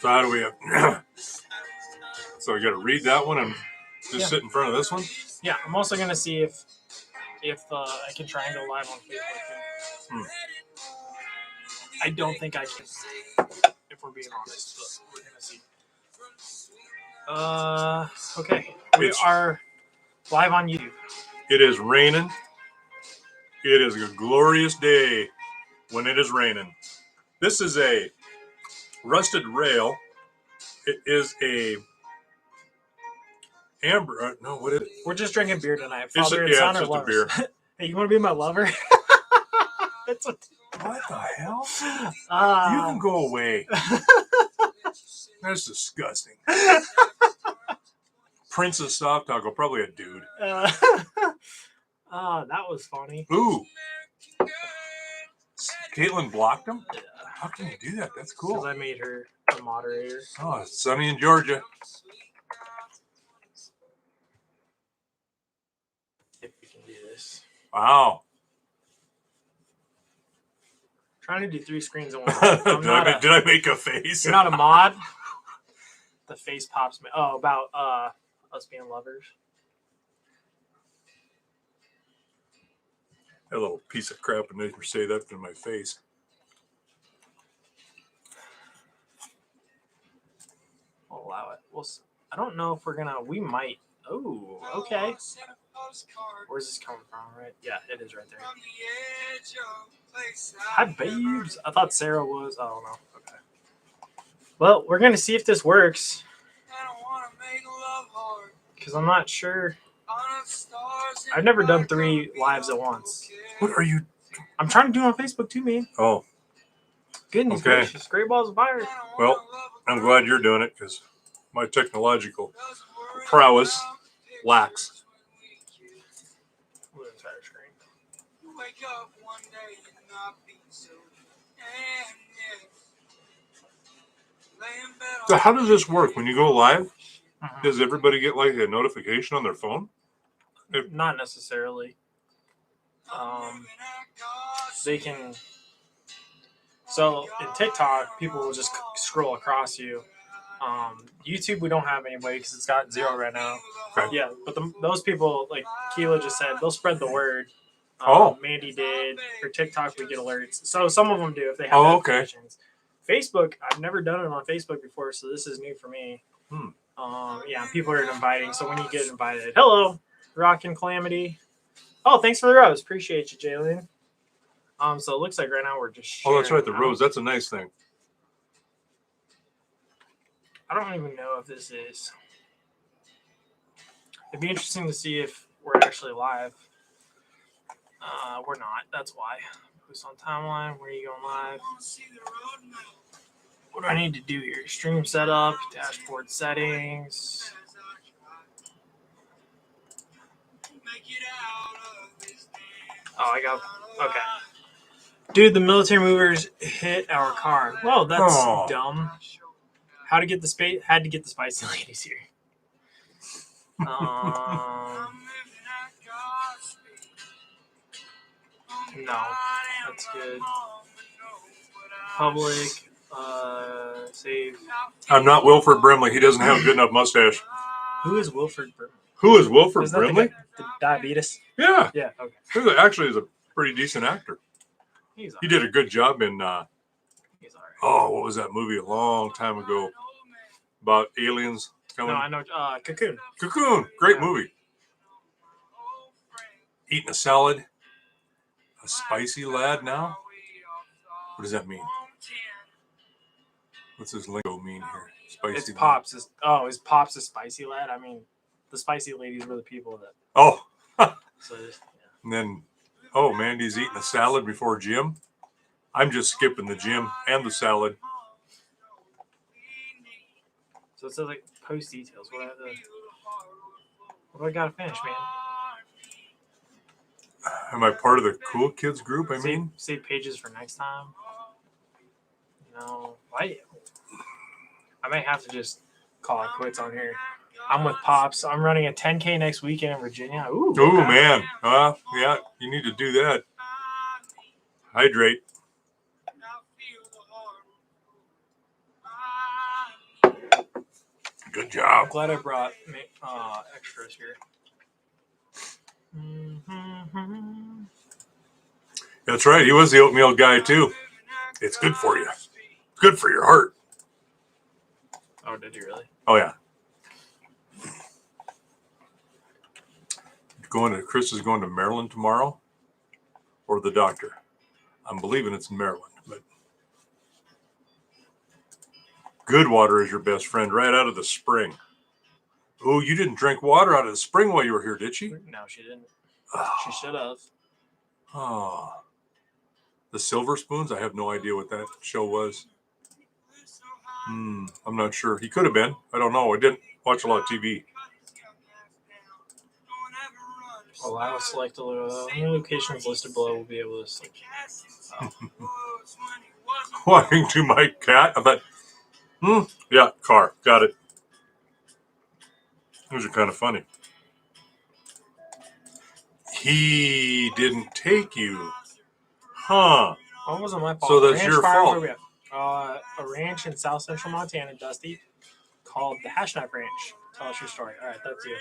So how do we have... So I got to read that one and just sit in front of this one? Yeah, I'm also going to see if I can try and go live on Facebook. I don't think I can, if we're being honest, but we're going to see. Okay. We are live on YouTube. It is raining. It is a glorious day when it is raining. This is a rusted rail. It is a amber. No, what is it? We're just drinking beer tonight. Father and son are lovers. Beer. Hey, you want to be my lover? That's what the hell? You can go away. That's disgusting. Princess Soft Taco, probably a dude. That was funny. Ooh. Caitlin blocked him? Yeah. How can you do that? That's cool. Because I made her a moderator. Oh, it's sunny in Georgia. If we can do this. Wow. Trying to do 3 screens at once. Did I make a face? You're not a mod? The face pops me. Oh, about us being lovers. That little piece of crap and never say that in my face. I'll allow it. I don't know if we're gonna. We might. Oh, okay. Where's this coming from? Right? Yeah, it is right there. Hi, babes. I thought Sarah was. Oh no. Okay. Well, we're gonna see if this works. Because I'm not sure. I've never done 3 lives at once. What are you? I'm trying to do it on Facebook too, man. Oh. Goodness gracious. Great balls of fire. Well, I'm glad you're doing it because my technological prowess lacks. So how does this work? When you go live, does everybody get like a notification on their phone? Not necessarily. They can. So in TikTok, people will just scroll across you. YouTube, we don't have anybody because it's got 0 right now. Okay. Yeah, but those people, like Keela just said, they'll spread the word. Mandy did. For TikTok, we get alerts. So some of them do if they have notifications. Facebook, I've never done it on Facebook before, so this is new for me. Yeah, people are inviting. So when you get invited, hello, Rockin' Calamity. Oh, thanks for the rose. Appreciate you, Jalen. So it looks like right now we're just sharing. Oh, that's right, the rose. That's a nice thing. I don't even know if this is. It'd be interesting to see if we're actually live. We're not. That's why. Post on timeline. Where are you going live? What do I need to do here? Stream setup, dashboard settings. Oh, I got. Okay. Dude, the military movers hit our car. Whoa, that's dumb. How to get the space? Had to get the spicy ladies here. No, that's good. Public, save. I'm not Wilford Brimley. He doesn't have a good enough mustache. Who is Wilford Brimley? Who is Wilford Brimley? The diabetes? Yeah. Yeah, okay. He actually is a pretty decent actor. He did a good job in, He's all right. Oh, what was that movie a long time ago about aliens coming? No, I know. Cocoon. Cocoon. Great movie. Eating a salad. A spicy lad now? What does that mean? What's his lingo mean here? Spicy it's lad. Pops. Is Pops a spicy lad? I mean, the spicy ladies were the people that... Oh. So, yeah. And then, Mandy's eating a salad before gym. I'm just skipping the gym and the salad. So it says like post details. What do I gotta finish, man? Am I part of the cool kids group? Save pages for next time. No, I might have to just call it quits on here. I'm with Pops. I'm running a 10K next weekend in Virginia. Ooh, man. Yeah, you need to do that. Hydrate. Good job. I'm glad I brought extras here. Mm-hmm. That's right. He was the oatmeal guy too. It's good for you. Good for your heart. Oh, did you really? Oh yeah. Chris is going to Maryland tomorrow, or the doctor. I'm believing it's Maryland, but good water is your best friend, right out of the spring. Oh, you didn't drink water out of the spring while you were here, did she? No, she didn't. She should have. Oh, the Silver Spoons. I have no idea what that show was. I'm not sure. He could have been. I don't know. I didn't watch a lot of TV. Allow select how many locations listed below will be able to select. Walking to my cat. I thought, yeah, car. Got it. Those are kind of funny. He didn't take you. Huh. That wasn't my fault. So that's your fault. A ranch in south central Montana, Dusty, called the Hashknife Ranch. Tell us your story. All right, that's you.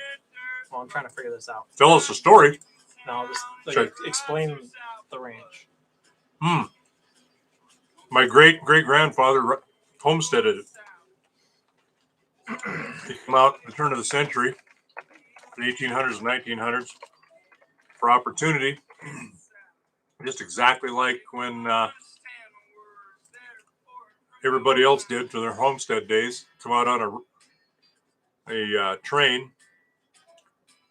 Well, I'm trying to figure this out. Tell us a story. No, just explain the ranch. My great-great-grandfather homesteaded it. He came out at the turn of the century, the 1800s and 1900s, for opportunity. Just exactly like when everybody else did for their homestead days. Come out on a train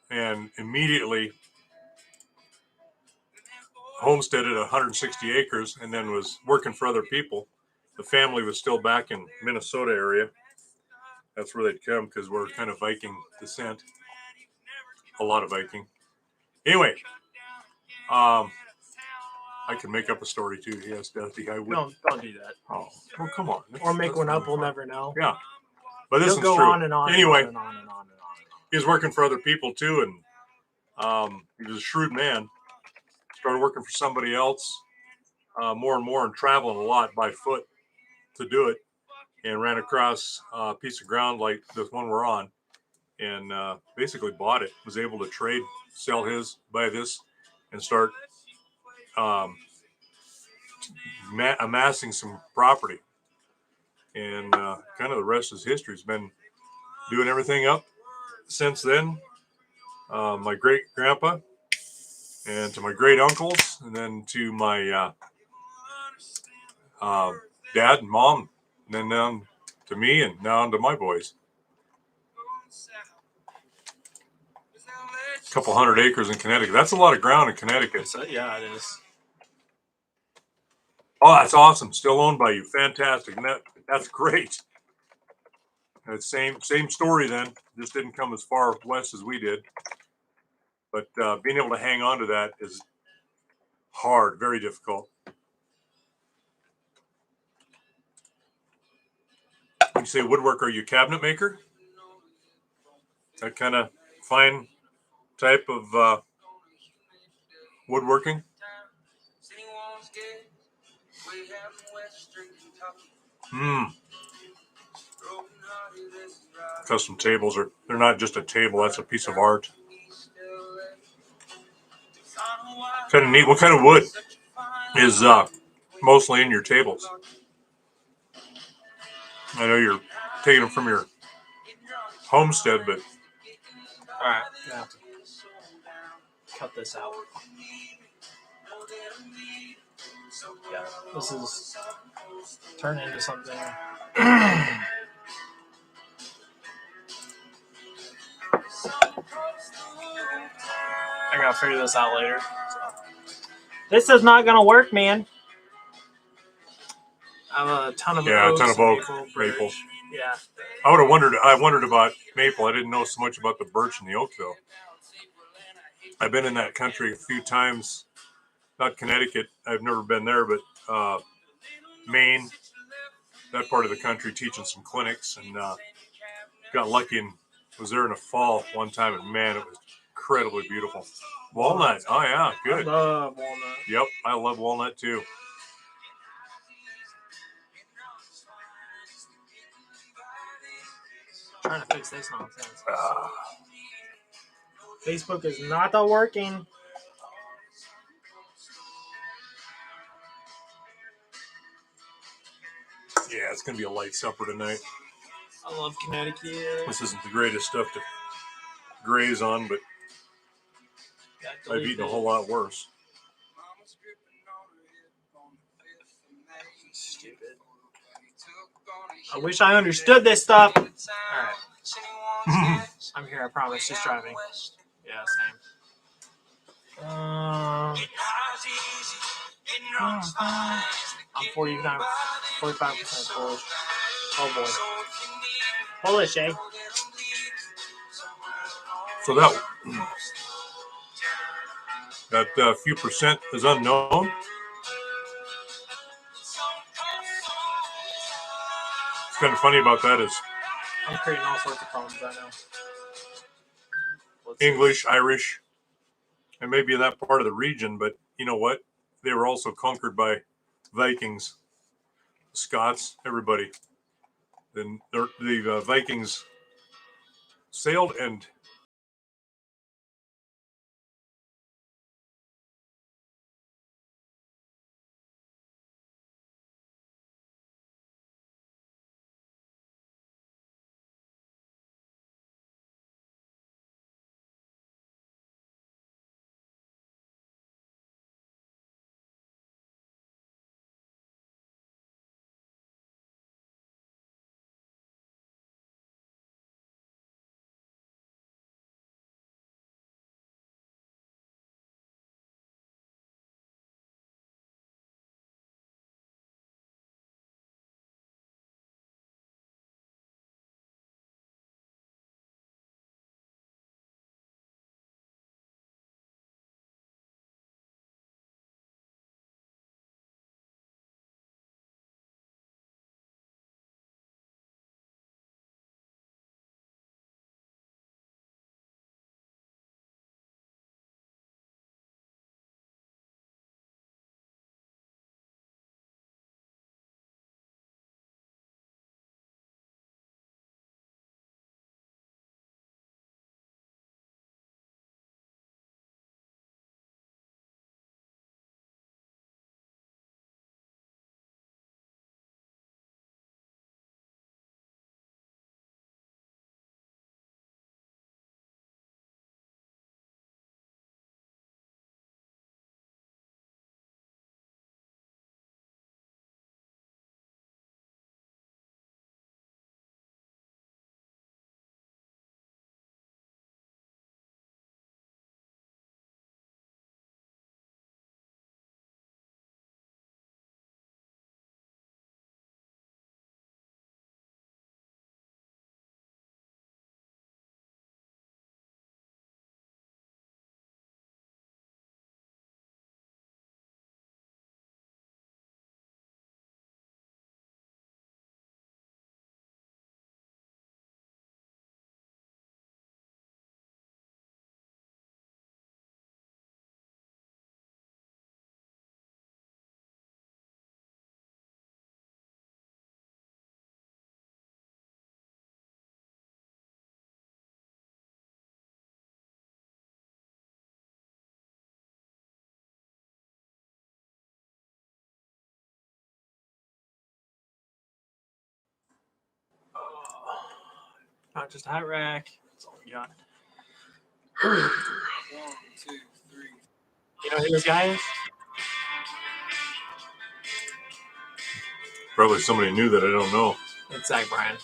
and immediately homesteaded 160 acres and then was working for other people. The family was still back in Minnesota area. That's where they'd come because we're kind of Viking descent. A lot of Viking. Anyway, I can make up a story too. Yes, Dusty, I would. No, don't do that. Oh, well, come on. Or make one up. We'll never know. Yeah, but this is go true. On and on. Anyway, and on and on and on and on. He was working for other people too, and he was a shrewd man. Started working for somebody else more and more, and traveling a lot by foot to do it. And ran across a piece of ground like this one we're on, and basically bought it. Was able to trade, sell his, buy this, and start amassing some property. And kind of the rest is history. He's been doing everything up since then. My great grandpa, and to my great uncles, and then to my dad and mom, and then down to me, and now to my boys. A couple 100 acres in Connecticut. That's a lot of ground in Connecticut. Yeah, it is. Oh, that's awesome. Still owned by you. Fantastic. And that's great. Same story then. Just didn't come as far west as we did. But being able to hang on to that is hard, very difficult. When you say woodwork, are you a cabinet maker? That kind of fine type of woodworking? Custom tables they're not just a table, that's a piece of art. Kind of neat. What kind of wood is mostly in your tables? I know you're taking them from your homestead, but all right, I have to cut this out. Yeah, this is turning into something. I gotta figure this out later. This is not gonna work, man. I have a ton of oak. Maple. Yeah. I wondered about maple. I didn't know so much about the birch and the oak, though. I've been in that country a few times. Not Connecticut. I've never been there, but Maine, that part of the country, teaching some clinics, and got lucky and was there in the fall one time, and man, it was incredibly beautiful. Walnut. Oh yeah, good. I love walnut. Yep, I love walnut too. Trying to fix this nonsense. Facebook is not working. Yeah, it's gonna be a light supper tonight. I love Connecticut. This isn't the greatest stuff to graze on, but I've eaten a whole lot worse. Stupid. I wish I understood this stuff. All right. I'm here, I promise. Just driving. Yeah, same. I'm 45% Polish. Oh boy. Polish, eh? So that few percent is unknown. What's kind of funny about that is I'm creating all sorts of problems right now. English, Irish, and maybe that part of the region, but you know what? They were also conquered by Vikings, Scots, everybody. Then the Vikings sailed and Not just a hot rack. That's all we got. 1, 2, 3. You know who this guy is? probably somebody new that I don't know. It's Zach Bryan.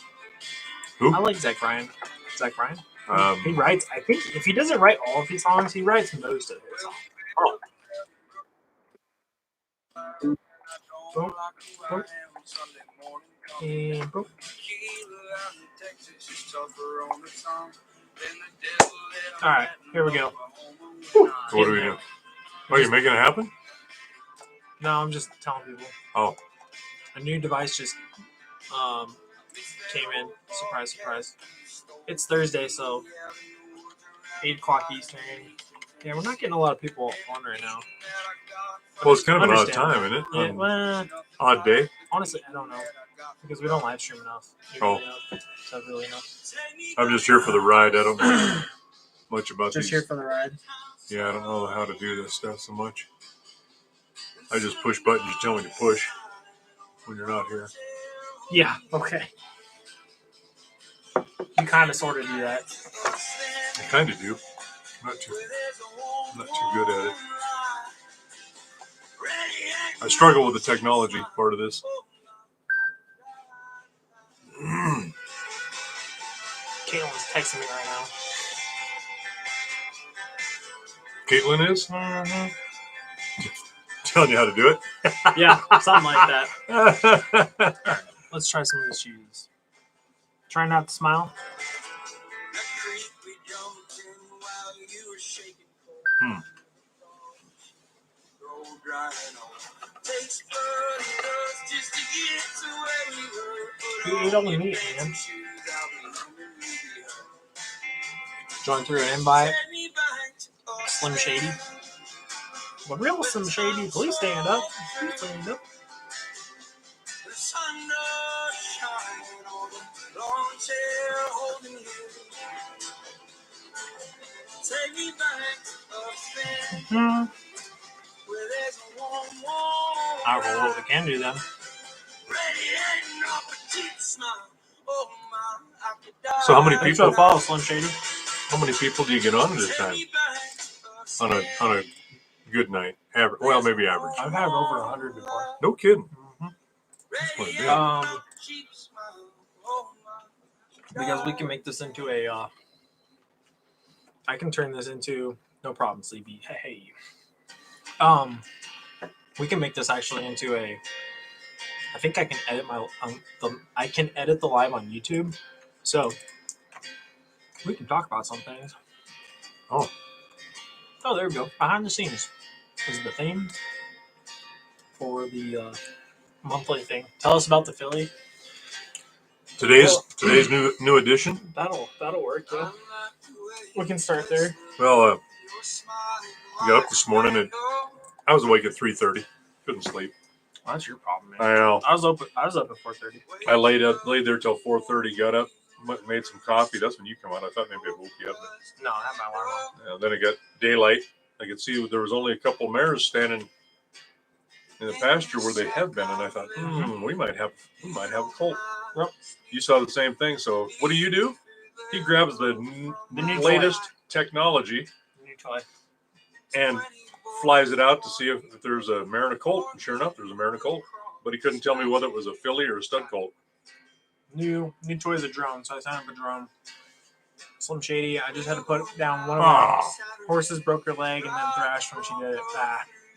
Who? I like Zach Bryan. Zach Bryan. He writes. I think if he doesn't write all of his songs, he writes most of his songs. Oh. Boom, boom. And boom. All right, here we go. So what do we do? Oh, you're making it happen? No, I'm just telling people. Oh. A new device just came in. Surprise, surprise. It's Thursday, so 8 o'clock Eastern. Yeah, we're not getting a lot of people on right now. Well, it's kind of an odd time, isn't it? Yeah, well, odd day? Honestly, I don't know. Because we don't live stream enough. Oh. to really know. I'm just here for the ride. I don't know much about Just these. here for the ride. Yeah, I don't know how to do this stuff so much. I just push buttons you tell me to push when you're not here. Yeah, okay. You kind of sort of do that. I kind of do. Not too good at it. I struggle with the technology part of this. Caitlin's texting me right now. Caitlin is? Mm-hmm. Telling you how to do it? Yeah, something like that. Right, let's try some of these cheese. Try not to smile. You ate all the meat, man. Join through an invite. Slim Shady. The real Slim Shady. Please stand up. Please stand up. Mm-hmm. I don't know what we can do then. So how many Thanks people? for the follow, Slim Shady. How many people do you get on at a time? On a good night, average. Well, maybe average. I've had over 100 before. No kidding. Mm-hmm. That's quite a bit. Because we can make this into a. I can turn this into no problem, Sleepy. Hey. We can make this actually into a. I think I can edit I can edit the live on YouTube, so we can talk about some things. Oh, there we go. Behind the scenes is the theme for the monthly thing. Tell us about the Philly. Today's new edition. That'll work. Yeah. We can start there. Well, I got up this morning and I was awake at 3:30. Couldn't sleep. Well, that's your problem, man. I know. I was up at 4:30. I laid there till 4:30. Got up, made some coffee. That's when you come out. I thought maybe I woke you up. No, I had my alarm on. Then it got daylight. I could see there was only a couple of mares standing in the pasture where they have been, and I thought, we might have a colt. Yep. You saw the same thing. So what do? He grabs the latest technology, new toy, and flies it out to see if there's a mare and a colt. And sure enough, there's a mare and a colt. But he couldn't tell me whether it was a filly or a stud colt. New toy is a drone, so I signed up a drone. Slim Shady, I just had to put down one of my horses, broke her leg, and then thrashed when she did it.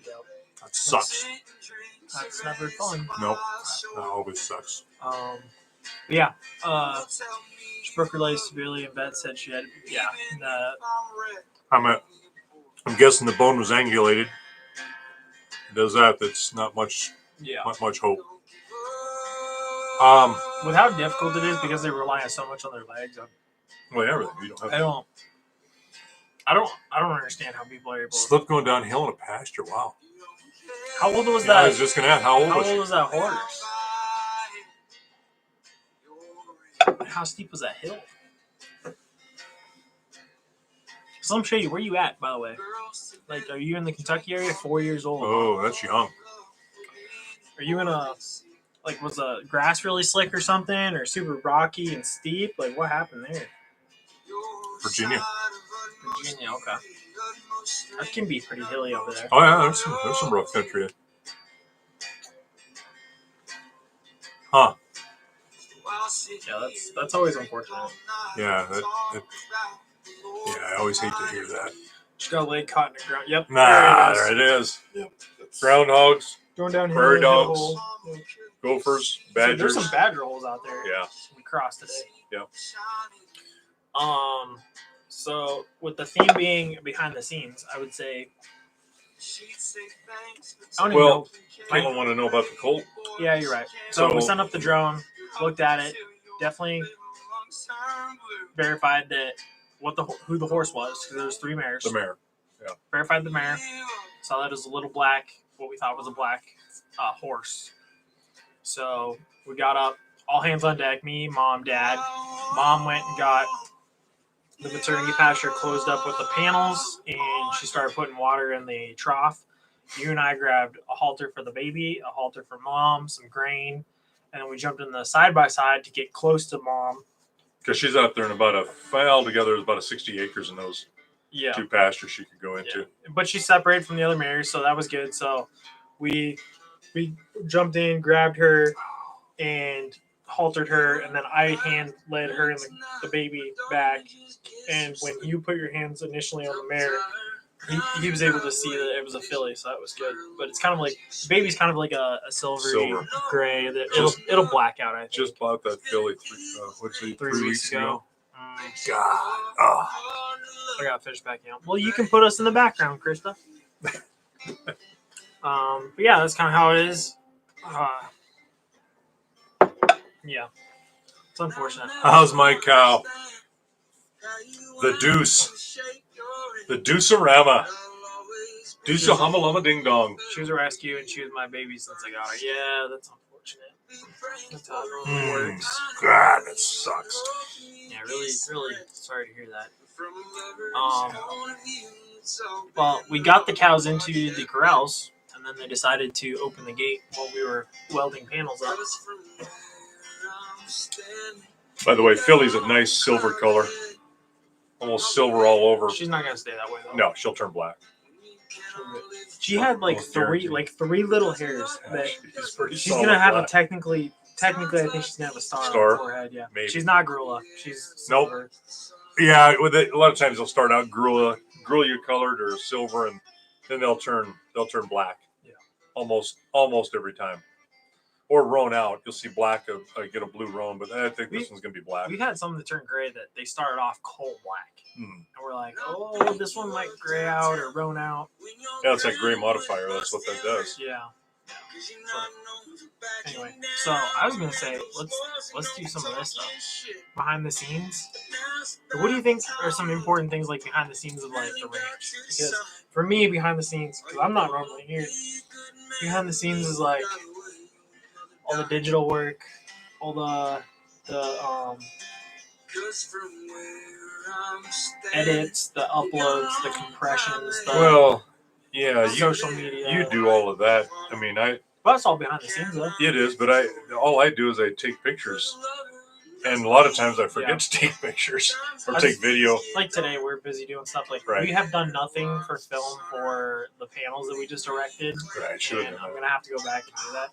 Yep. That sucks. That's never fun. Nope. That always sucks. Yeah. She broke her leg severely, and vet said she had. Yeah. I'm guessing the bone was angulated. It does that? That's not much. Yeah. Not much hope. With how difficult it is because they rely so much on their legs. Well, everything. You don't have. I don't understand how people are able to slip going downhill in a pasture. Wow. How old was that? I was just gonna ask, how old was that horse? How steep was that hill? Slim Shady, where you at, by the way? Like, are you in the Kentucky area? 4 years old. Oh, that's young. Are you in was the grass really slick or something? Or super rocky and steep? Like, what happened there? Virginia, okay. That can be pretty hilly over there. Oh, yeah, there's some rough country. Huh. Yeah, that's always unfortunate. Yeah, I always hate to hear that. Just got a leg caught in the ground. Yep. There it is. Yep. Groundhogs, going down here. prairie dogs, gophers, badgers. There's some badger holes out there. Yeah. We crossed today. Yep. So with the theme being behind the scenes, I would say. I don't even know. People want to know about the colt. Yeah, you're right. So we sent up the drone, looked at it, definitely verified that who the horse was, because there was 3 mares. The mare. Yeah. Verified the mare. Saw that it was a little black, what we thought was a black horse. So we got up, all hands on deck, me, mom, dad, Mom went and got the maternity pasture closed up with the panels, and she started putting water in the trough. You and I grabbed a halter for the baby, a halter for Mom, some grain, and then we jumped in the side-by-side to get close to Mom. Because she's out there in altogether, there's about 60 acres in those two pastures she could go into. Yeah. But she's separated from the other mares, so that was good. So we jumped in, grabbed her, and haltered her, and then I hand led her and the baby back. And when you put your hands initially on the mare, he was able to see that it was a filly, so that was good. But it's kind of like the baby's kind of like a silver gray that it'll black out. I think. Just bought that filly 3 weeks ago. God, I got fish back out. Well, you can put us in the background, Krista. But yeah, that's kind of how it is. Yeah, it's unfortunate. How's my cow? The Deuce. The Deuce-a-rama. Deuce-a-hama-lama ding-dong. She was a rescue, and she was my baby since I got her. Yeah, that's unfortunate. That's how it works. God, that sucks. Yeah, really sorry to hear that. Well, we got the cows into the corrals, and then they decided to open the gate while we were welding panels up. By the way, filly's a nice silver color. Almost silver all over. She's not gonna stay that way though. No, she'll turn black. She had three little hairs that she's gonna have a technically I think she's gonna have a star on her forehead. Yeah, maybe. She's not Grula. She's silver. Nope. Yeah, with it, a lot of times they'll start out Grula colored or silver, and then they'll turn black. Yeah, almost every time. Or roan out, you'll see black. Get a blue roan, but I think this one's gonna be black. We've had some that turn gray that they started off coal black, and we're like, oh, this one might gray out or roan out. Yeah, it's that gray modifier. That's what that does. Yeah. Anyway, so I was gonna say let's do some of this stuff behind the scenes. What do you think are some important things like behind the scenes of like the ranch? Because for me, behind the scenes, because I'm not normally here, behind the scenes is like all the digital work, all the edits, the uploads, the compressions. Social media. You do all of that. I mean, Well, that's all behind the scenes, though. It is, but all I do is I take pictures, and a lot of times I forget to take pictures or take video. Like today, we're busy doing stuff we have done nothing for film for the panels that we just erected. Right, sure. I'm gonna have to go back and do that.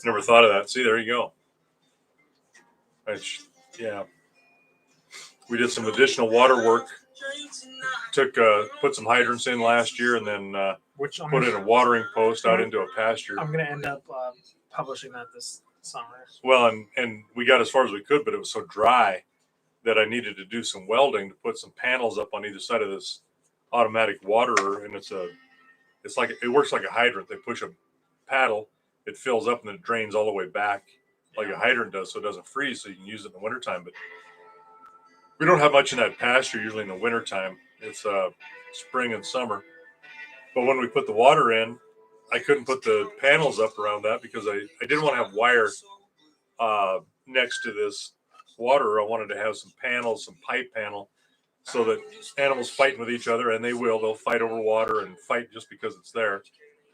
Never thought of that. See, there you go. We did some additional water work. Put some hydrants in last year, and then put in a watering post out into a pasture. I'm going to end up publishing that this summer. Well, and we got as far as we could, but it was so dry that I needed to do some welding to put some panels up on either side of this automatic waterer, and it works like a hydrant. They push a paddle. It fills up and then it drains all the way back like a hydrant does, so it doesn't freeze, so you can use it in the wintertime. But we don't have much in that pasture usually in the wintertime. It's spring and summer. But when we put the water in, I couldn't put the panels up around that because I didn't want to have wire next to this water. I wanted to have some panels, some pipe panel, so that animals fighting with each other, and they'll fight over water and fight just because it's there.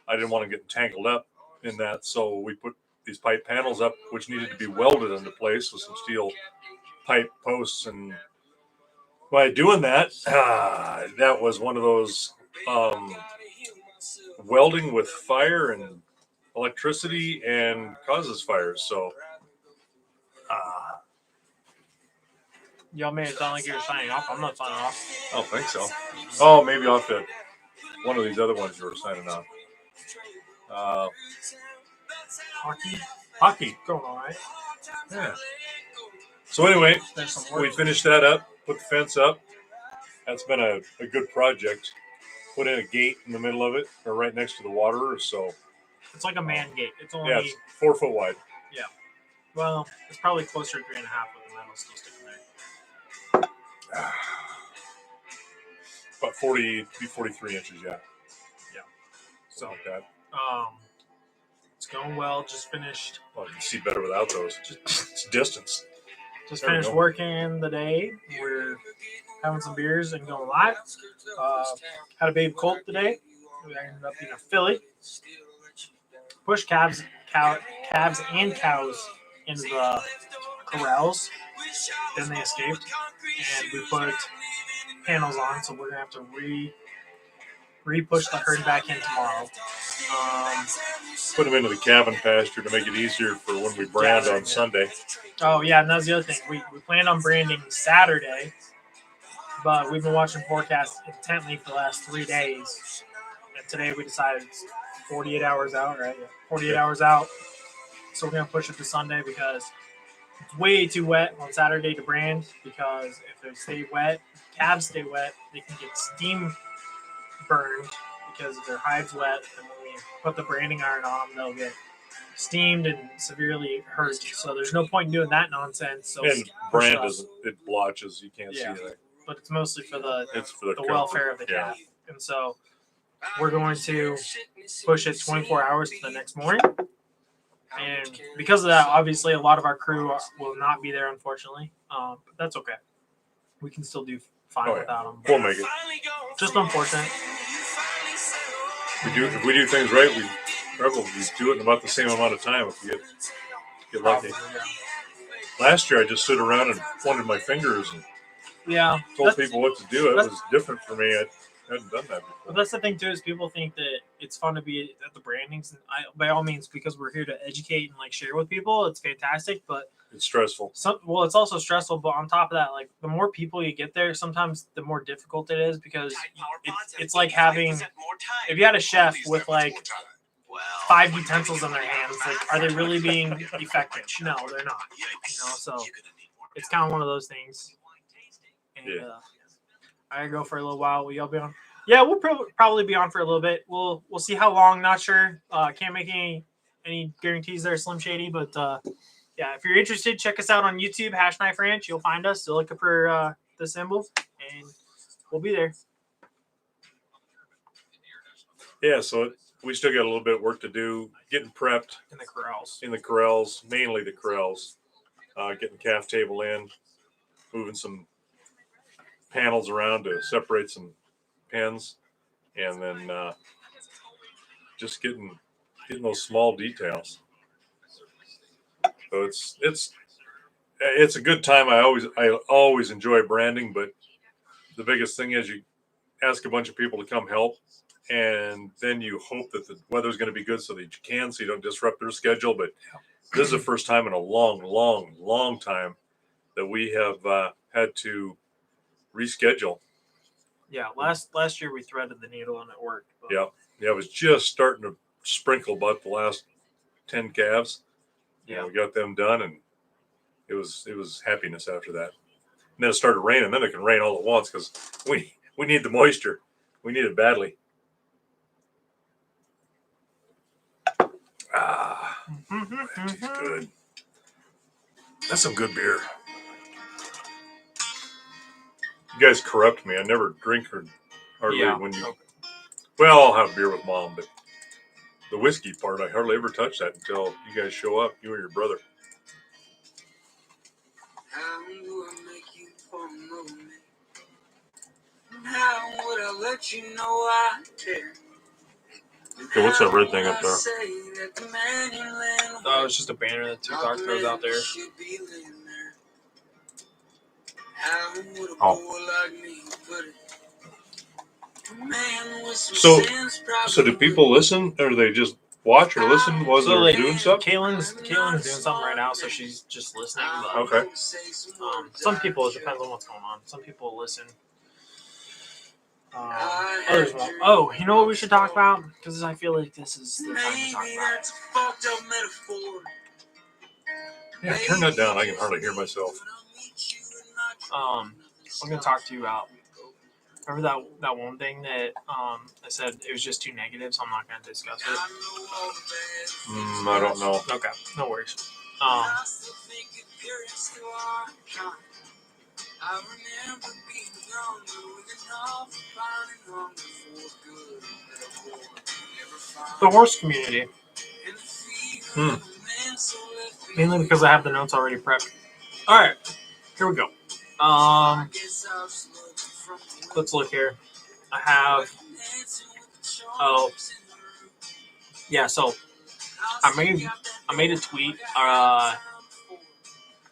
I didn't want to get tangled up in that, so we put these pipe panels up, which needed to be welded into place with some steel pipe posts. And by doing that, that was one of those welding with fire and electricity and causes fires. So y'all made it sound like you were signing off. I'm not signing off. I don't think so. Oh, maybe off the one of these other ones you were signing off. Hockey. Going all right. Yeah. So anyway, we finished that up, put the fence up. That's been a good project. Put in a gate in the middle of it, or right next to the water. So it's like a man gate. It's only it's 4 foot wide. Yeah. Well, it's probably closer to 3.5 with the metal still sticking there. About 43 inches, yeah. Yeah. So like that. It's going well. Just finished. Well, you can see better without those. It's distance. Just finished working the day. We're having some beers and going live. Had a baby colt today. We ended up being a filly. Pushed calves and cows into the corrals. Then they escaped, and we put panels on, so we're gonna have to re-push the herd back in tomorrow. Put them into the cabin pasture to make it easier for when we brand on Sunday. Oh yeah, and that's the other thing. We planned on branding Saturday, but we've been watching forecasts intently for the last 3 days, and today we decided it's 48 hours out, right? 48 hours out. So we're gonna push it to Sunday because it's way too wet on Saturday to brand. Because if they stay wet, calves stay wet, they can get steam burned because their hide's wet, and when we put the branding iron on them, they'll get steamed and severely hurt. So there's no point in doing that nonsense. So and brand doesn't, it blotches, you can't see anything. But it's mostly for the the welfare of the calf. And so we're going to push it 24 hours to the next morning. And because of that, obviously a lot of our crew will not be there, unfortunately. But that's okay. We can still do fine without them. We'll make it. Just unfortunate. If we do things right, we probably do it in about the same amount of time if we get lucky. Last year I just stood around and pointed my fingers and told people what to do. It was different for me. I hadn't done that before. But that's the thing too, is people think that it's fun to be at the brandings, and by all means, because we're here to educate and share with people, it's fantastic. But it's stressful. It's also stressful. But on top of that, the more people you get there, sometimes the more difficult it is, because it's like having, if you had a chef with 5 utensils in their hands, are they really being effective? No, they're not. So it's kind of one of those things. And, I gotta go for a little while. Will y'all be on? Yeah, we'll probably be on for a little bit. We'll see how long. Not sure. Can't make any guarantees there, Slim Shady. But if you're interested, check us out on YouTube, Hashknife Ranch. You'll find us. Still looking for the symbol, and we'll be there. Yeah, so we still got a little bit of work to do, getting prepped in the corrals. Mainly the corrals. Getting calf table in, moving some panels around to separate some pens, and then just getting those small details. So it's a good time. I always enjoy branding, but the biggest thing is you ask a bunch of people to come help, and then you hope that the weather's going to be good so that you can, so you don't disrupt their schedule. But this is the first time in a long time that we have had to reschedule. Yeah, last year we threaded the needle and it worked. But... Yeah, it was just starting to sprinkle about the last 10 calves. We got them done, and it was happiness after that. And then it started raining. Then it can rain all at once because we need the moisture. We need it badly. That tastes good. That's some good beer. You guys corrupt me. I never drink hardly when you. Well, I'll have beer with Mom, but the whiskey part, I hardly ever touch that until you guys show up, you and your brother. How do I make you fall in love with me? How would I let you know I care? Okay, what's that red thing up there? Oh, it's just a banner that TikTok throws out there. So do people listen, or they just watch or listen while they're doing stuff? Kaylin's doing something right now, so she's just listening. But, okay. Some people, it depends on what's going on. Some people listen. Others won't. Oh, you know what we should talk about? Because I feel like this is the time to talk about it. Yeah, turn that down. I can hardly hear myself. I'm going to talk to you about. Remember that one thing that I said it was just too negative, so I'm not going to discuss it? I don't know. Okay, no worries. The horse community. Mainly because I have the notes already prepped. All right, here we go. Let's look here. I have. Oh, yeah. So I made a tweet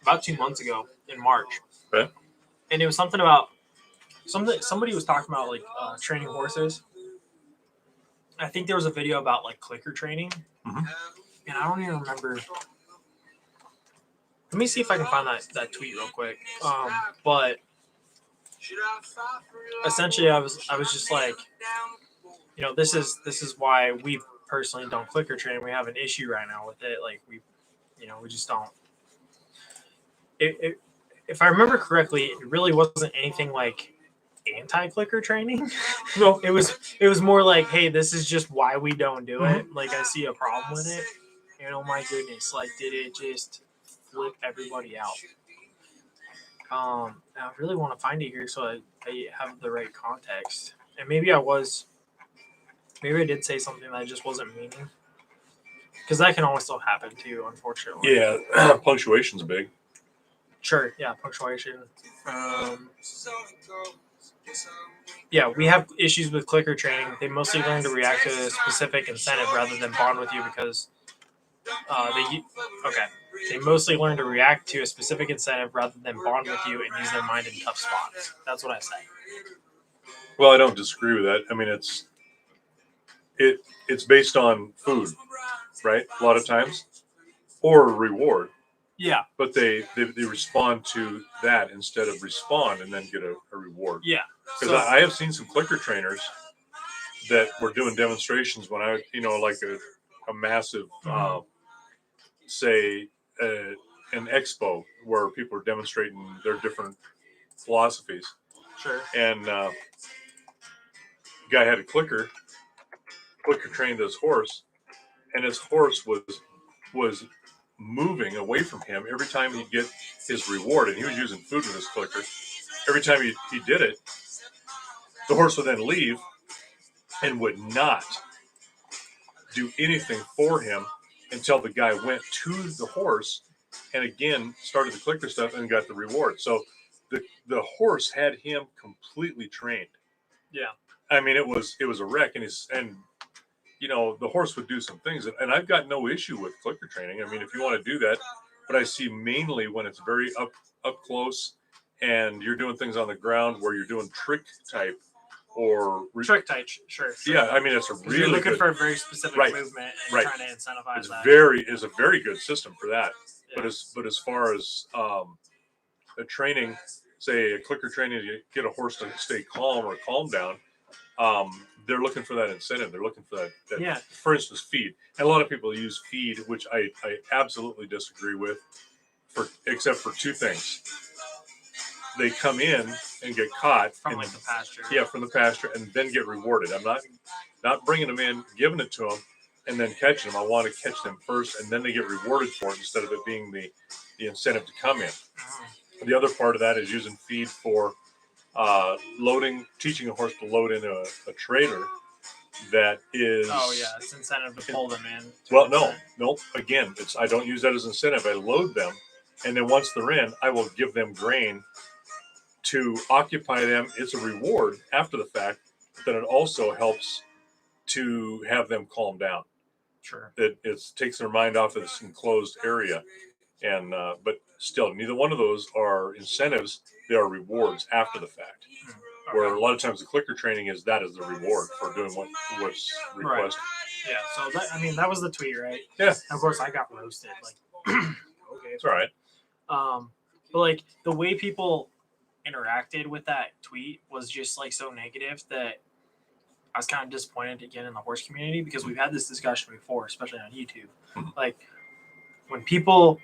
about 2 months ago in March, Okay. and it was something about somebody was talking about like training horses. I think there was a video about like clicker training, and I don't even remember. Let me see if I can find that tweet real quick. But essentially, I was just like, this is why we personally don't clicker train. We have an issue right now with it. Like we just don't. If I remember correctly, it really wasn't anything like anti-clicker training. No, it was more like, hey, this is just why we don't do it. Like I see a problem with it, and oh my goodness, like did it just flip everybody out? I really want to find it here so I have the right context, and maybe I did say something that I just wasn't meaning, because that can always still happen too, unfortunately. Yeah, punctuation's big. Sure, yeah, punctuation. Yeah, we have issues with clicker training. They mostly learn to react to a specific incentive rather than bond with you because they mostly learn to react to a specific incentive rather than bond with you and use their mind in tough spots. That's what I say. Well, I don't disagree with that. I mean, it's based on food, right? A lot of times, or reward. Yeah. But they respond to that instead of respond and then get a reward. Yeah. Because I have seen some clicker trainers that were doing demonstrations when I, like a massive, say, an expo where people are demonstrating their different philosophies. Sure. And guy had a clicker trained his horse, and his horse was moving away from him every time he'd get his reward, and he was using food with his clicker. Every time he did it, the horse would then leave and would not do anything for him until the guy went to the horse and again started the clicker stuff and got the reward. So the horse had him completely trained. Yeah. I mean, it was a wreck, and the horse would do some things, and I've got no issue with clicker training. I mean, if you want to do that, but I see mainly when it's very up close, and you're doing things on the ground where you're doing trick type or trick type, sure. Yeah, I mean, it's a really you're looking good, for a very specific movement and trying to incentivize it's that. Is a very good system for that. Yeah. But as far as a training, say a clicker training to get a horse to stay calm or calm down. They're looking for that incentive. They're looking for that for instance, feed. And a lot of people use feed, which I absolutely disagree with, except for two things. They come in and get caught from the pasture. Yeah, from the pasture, and then get rewarded. I'm not bringing them in, giving it to them, and then catching them. I want to catch them first, and then they get rewarded for it instead of it being the incentive to come in. The other part of that is using feed for teaching a horse to load in a trailer that is. Oh yeah, it's incentive to pull them in. Well, no. Again, I don't use that as incentive. I load them, and then once they're in, I will give them grain to occupy them. It's a reward after the fact, but then it also helps to have them calm down. Sure. It takes their mind off of this enclosed area, and but still, neither one of those are incentives. They are rewards after the fact. Okay. Where a lot of times the clicker training is the reward for doing what's requested. Right. Yeah. So that was the tweet, right? Yeah. And of course, I got roasted. Like, okay, it's all right. But like the way people interacted with that tweet was just like so negative that I was kind of disappointed again in the horse community, because we've had this discussion before, especially on YouTube. Like when people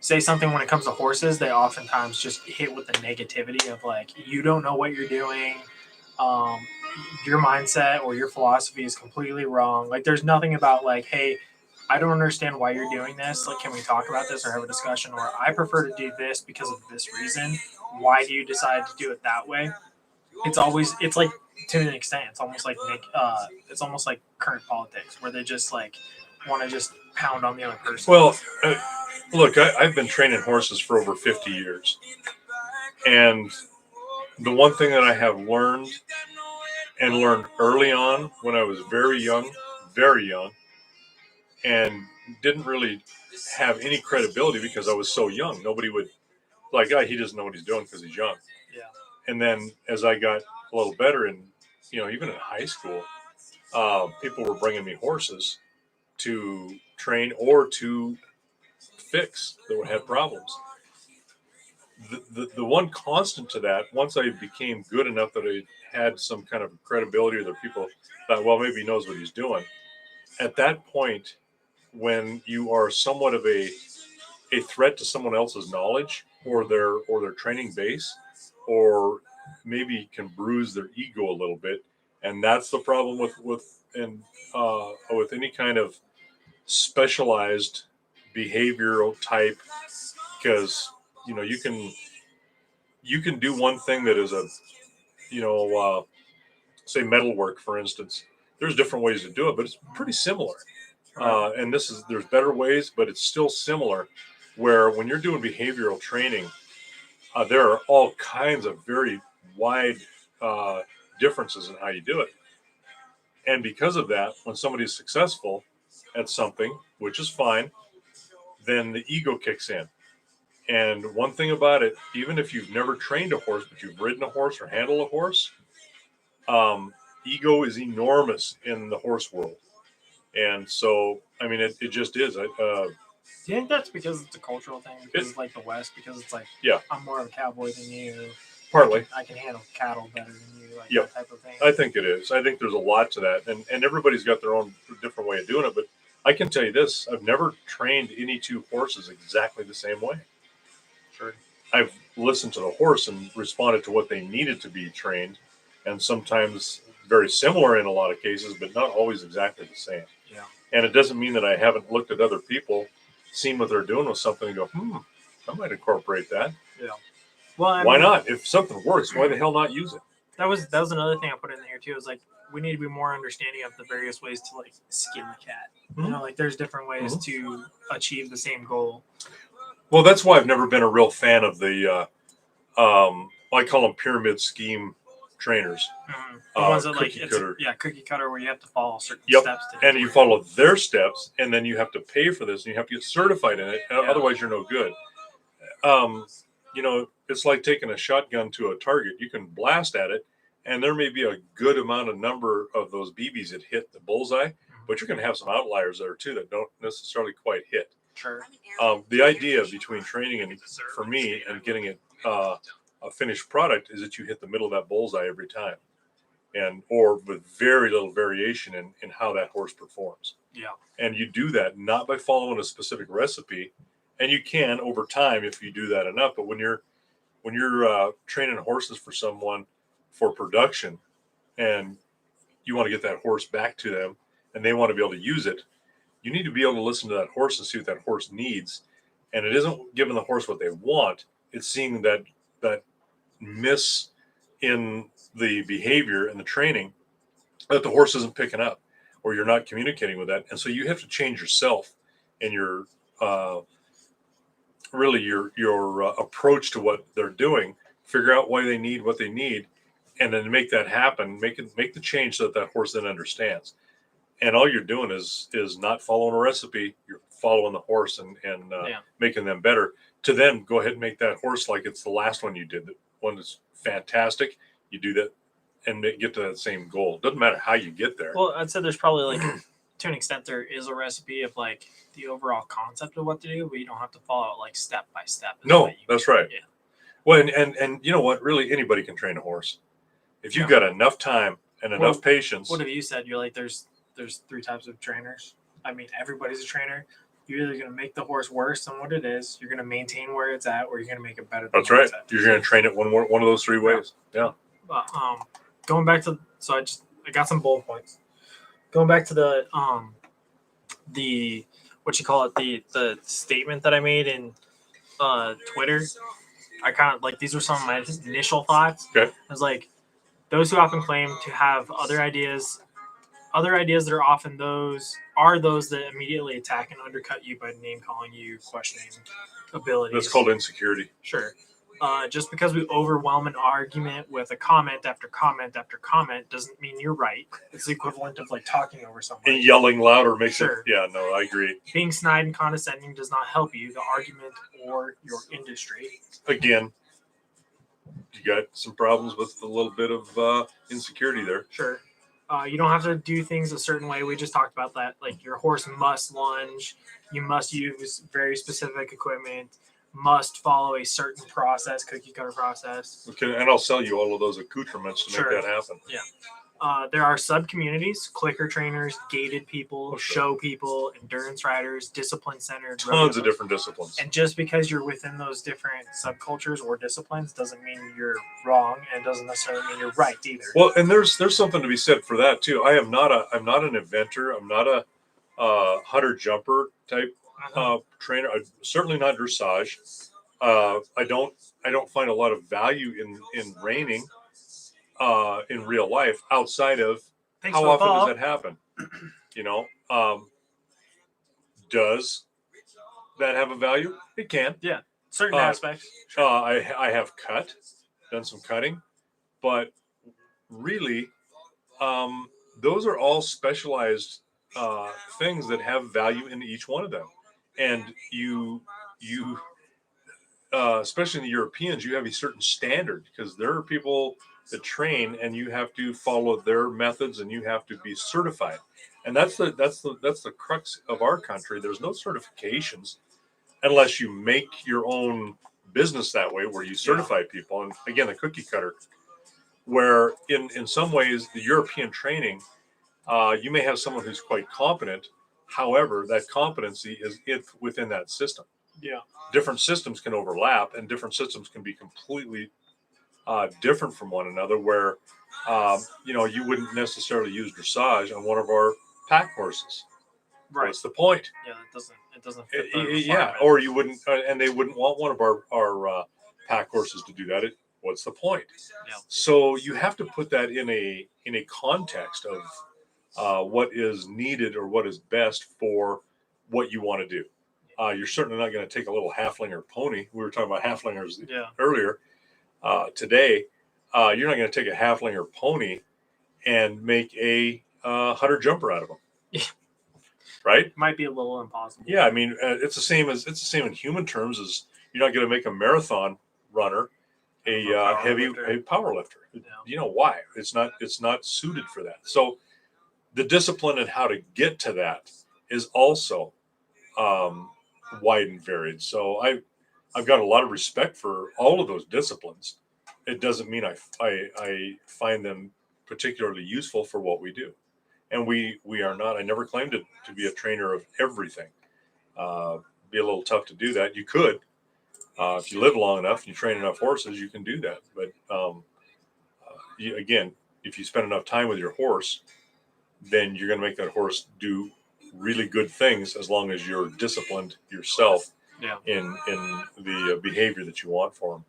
say something when it comes to horses, they oftentimes just hit with the negativity of like, you don't know what you're doing. Your mindset or your philosophy is completely wrong. Like there's nothing about like, hey, I don't understand why you're doing this. Like, can we talk about this or have a discussion? Or I prefer to do this because of this reason. Why do you decide to do it that way? It's like, to an extent, it's almost like current politics where they just like want to just pound on the other person. Well, Look, I've been training horses for over 50 years. And the one thing that I have learned and learned early on when I was very young, and didn't really have any credibility because I was so young. Nobody would, like, he doesn't know what he's doing because he's young. Yeah. And then as I got a little better, and even in high school, people were bringing me horses to train or to fix that would have problems. The one constant to that, once I became good enough that I had some kind of credibility, or the people thought, well, maybe he knows what he's doing. At that point, when you are somewhat of a threat to someone else's knowledge or their training base, or maybe can bruise their ego a little bit, and that's the problem with any kind of specialized behavioral type, because you can do one thing that is a say metalwork, for instance. There's different ways to do it, but it's pretty similar. And there's better ways, but it's still similar. Where when you're doing behavioral training, there are all kinds of very wide differences in how you do it. And because of that, when somebody's successful at something, which is fine, then the ego kicks in. And one thing about it, even if you've never trained a horse, but you've ridden a horse or handled a horse, ego is enormous in the horse world. And so, I mean, it just is. Do you think that's because it's a cultural thing? Because it's like the West? Because it's like, yeah, I'm more of a cowboy than you. Partly. I can handle cattle better than you, like yep. That type of thing. I think it is. I think there's a lot to that. And everybody's got their own different way of doing it. But I can tell you this, I've never trained any two horses exactly the same way. Sure. I've listened to the horse and responded to what they needed to be trained, and sometimes very similar in a lot of cases, but not always exactly the same. Yeah. And it doesn't mean that I haven't looked at other people, seen what they're doing with something, and go, I might incorporate that. Yeah. Well, why not? If something works, why the hell not use it? That was another thing I put in there too. Is like, we need to be more understanding of the various ways to like skin the cat. Mm-hmm. Like there's different ways to achieve the same goal. Well, that's why I've never been a real fan of the I call them pyramid scheme trainers. Mm-hmm. The ones that cookie cutter. Cookie cutter, where you have to follow certain steps. And you follow their steps, and then you have to pay for this, and you have to get certified in it. Otherwise, you're no good. It's like taking a shotgun to a target. You can blast at it, and there may be a good number of those BBs that hit the bullseye, but you're going to have some outliers there too that don't necessarily quite hit. Sure. The idea between training and, for me, and getting it a finished product is that you hit the middle of that bullseye every time, or with very little variation in how that horse performs. Yeah. And you do that not by following a specific recipe, and you can over time if you do that enough. But when you're training horses for someone for production, and you want to get that horse back to them, and they want to be able to use it, you need to be able to listen to that horse and see what that horse needs. And it isn't giving the horse what they want; it's seeing that miss in the behavior and the training that the horse isn't picking up, or you're not communicating with that. And so you have to change yourself and your approach to what they're doing, figure out why they need what they need, and then make that happen, make the change so that horse then understands. And all you're doing is not following a recipe, you're following the horse and making them better, to then go ahead and make that horse like it's the last one you did. The one that's fantastic, you do that and get to that same goal. Doesn't matter how you get there. Well, I'd say there's probably to an extent there is a recipe of the overall concept of what to do, but you don't have to follow it step by step. No, that's right. Yeah. Well, and you know what? Really, anybody can train a horse if you've got enough time and enough patience. What have you said? You're like, there's 3 types of trainers. I mean, everybody's a trainer. You're either going to make the horse worse than what it is, you're going to maintain where it's at, or you're going to make it better. That's right. You're going to train it one of those 3 ways. Yeah. Going back to, I got some bullet points. Going back to the what you call it, the statement that I made in Twitter. I kind of these were some of my initial thoughts. Okay. I was like, those who often claim to have other ideas Other ideas that are often those that immediately attack and undercut you by name calling you, questioning abilities. That's called insecurity. Sure. Just because we overwhelm an argument with a comment after comment after comment doesn't mean you're right. It's the equivalent of like talking over someone. And yelling louder makes Sure. it. Yeah, no, I agree. Being snide and condescending does not help you, the argument, or your industry. Again, you got some problems with a little bit of insecurity there. Sure. You don't have to do things a certain way. We just talked about that. Like your horse must lunge. You must use very specific equipment. Must follow a certain process, cookie cutter process. Okay, and I'll sell you all of those accoutrements to Sure. make that happen. Yeah. There are sub-communities, clicker trainers, gated people, show people, endurance riders, discipline-centered. Tons of different disciplines. And just because you're within those different subcultures or disciplines doesn't mean you're wrong, and doesn't necessarily mean you're right either. Well, and there's something to be said for that too. I'm not an inventor. I'm not a hunter jumper type trainer. I'm certainly not dressage. I don't find a lot of value in reining in real life outside of how often does that happen? You know, does that have a value? It can. Yeah, certain aspects. I have done some cutting, but really, those are all specialized things that have value in each one of them. And you especially in the Europeans, you have a certain standard because there are people that train, and you have to follow their methods, and you have to be certified. And that's the crux of our country. There's no certifications unless you make your own business that way, where you certify people. And again, the cookie cutter, where in some ways the European training, you may have someone who's quite competent. However, that competency is within that system. Yeah. Different systems can overlap, and different systems can be completely different from one another, where you wouldn't necessarily use dressage on one of our pack horses. Right. What's the point? Yeah, it doesn't fit the yeah, or you wouldn't, and they wouldn't want one of our pack horses to do that. What's the point? Yeah. So you have to put that in a context of what is needed or what is best for what you want to do. You're certainly not going to take a little halflinger pony. We were talking about halflingers earlier. Today, you're not going to take a halflinger pony and make a hunter jumper out of them. Yeah. Right? Might be a little impossible. Yeah, I mean, it's the same in human terms as you're not going to make a marathon runner a heavy power lifter. Yeah. You know why? It's not suited for that. So the discipline and how to get to that is also wide and varied. So I've got a lot of respect for all of those disciplines. It doesn't mean I find them particularly useful for what we do. And we are not. I never claimed to be a trainer of everything. Be a little tough to do that. You could, if you live long enough and you train enough horses, you can do that. But again, if you spend enough time with your horse, then you're going to make that horse do really good things as long as you're disciplined yourself in the behavior that you want for them.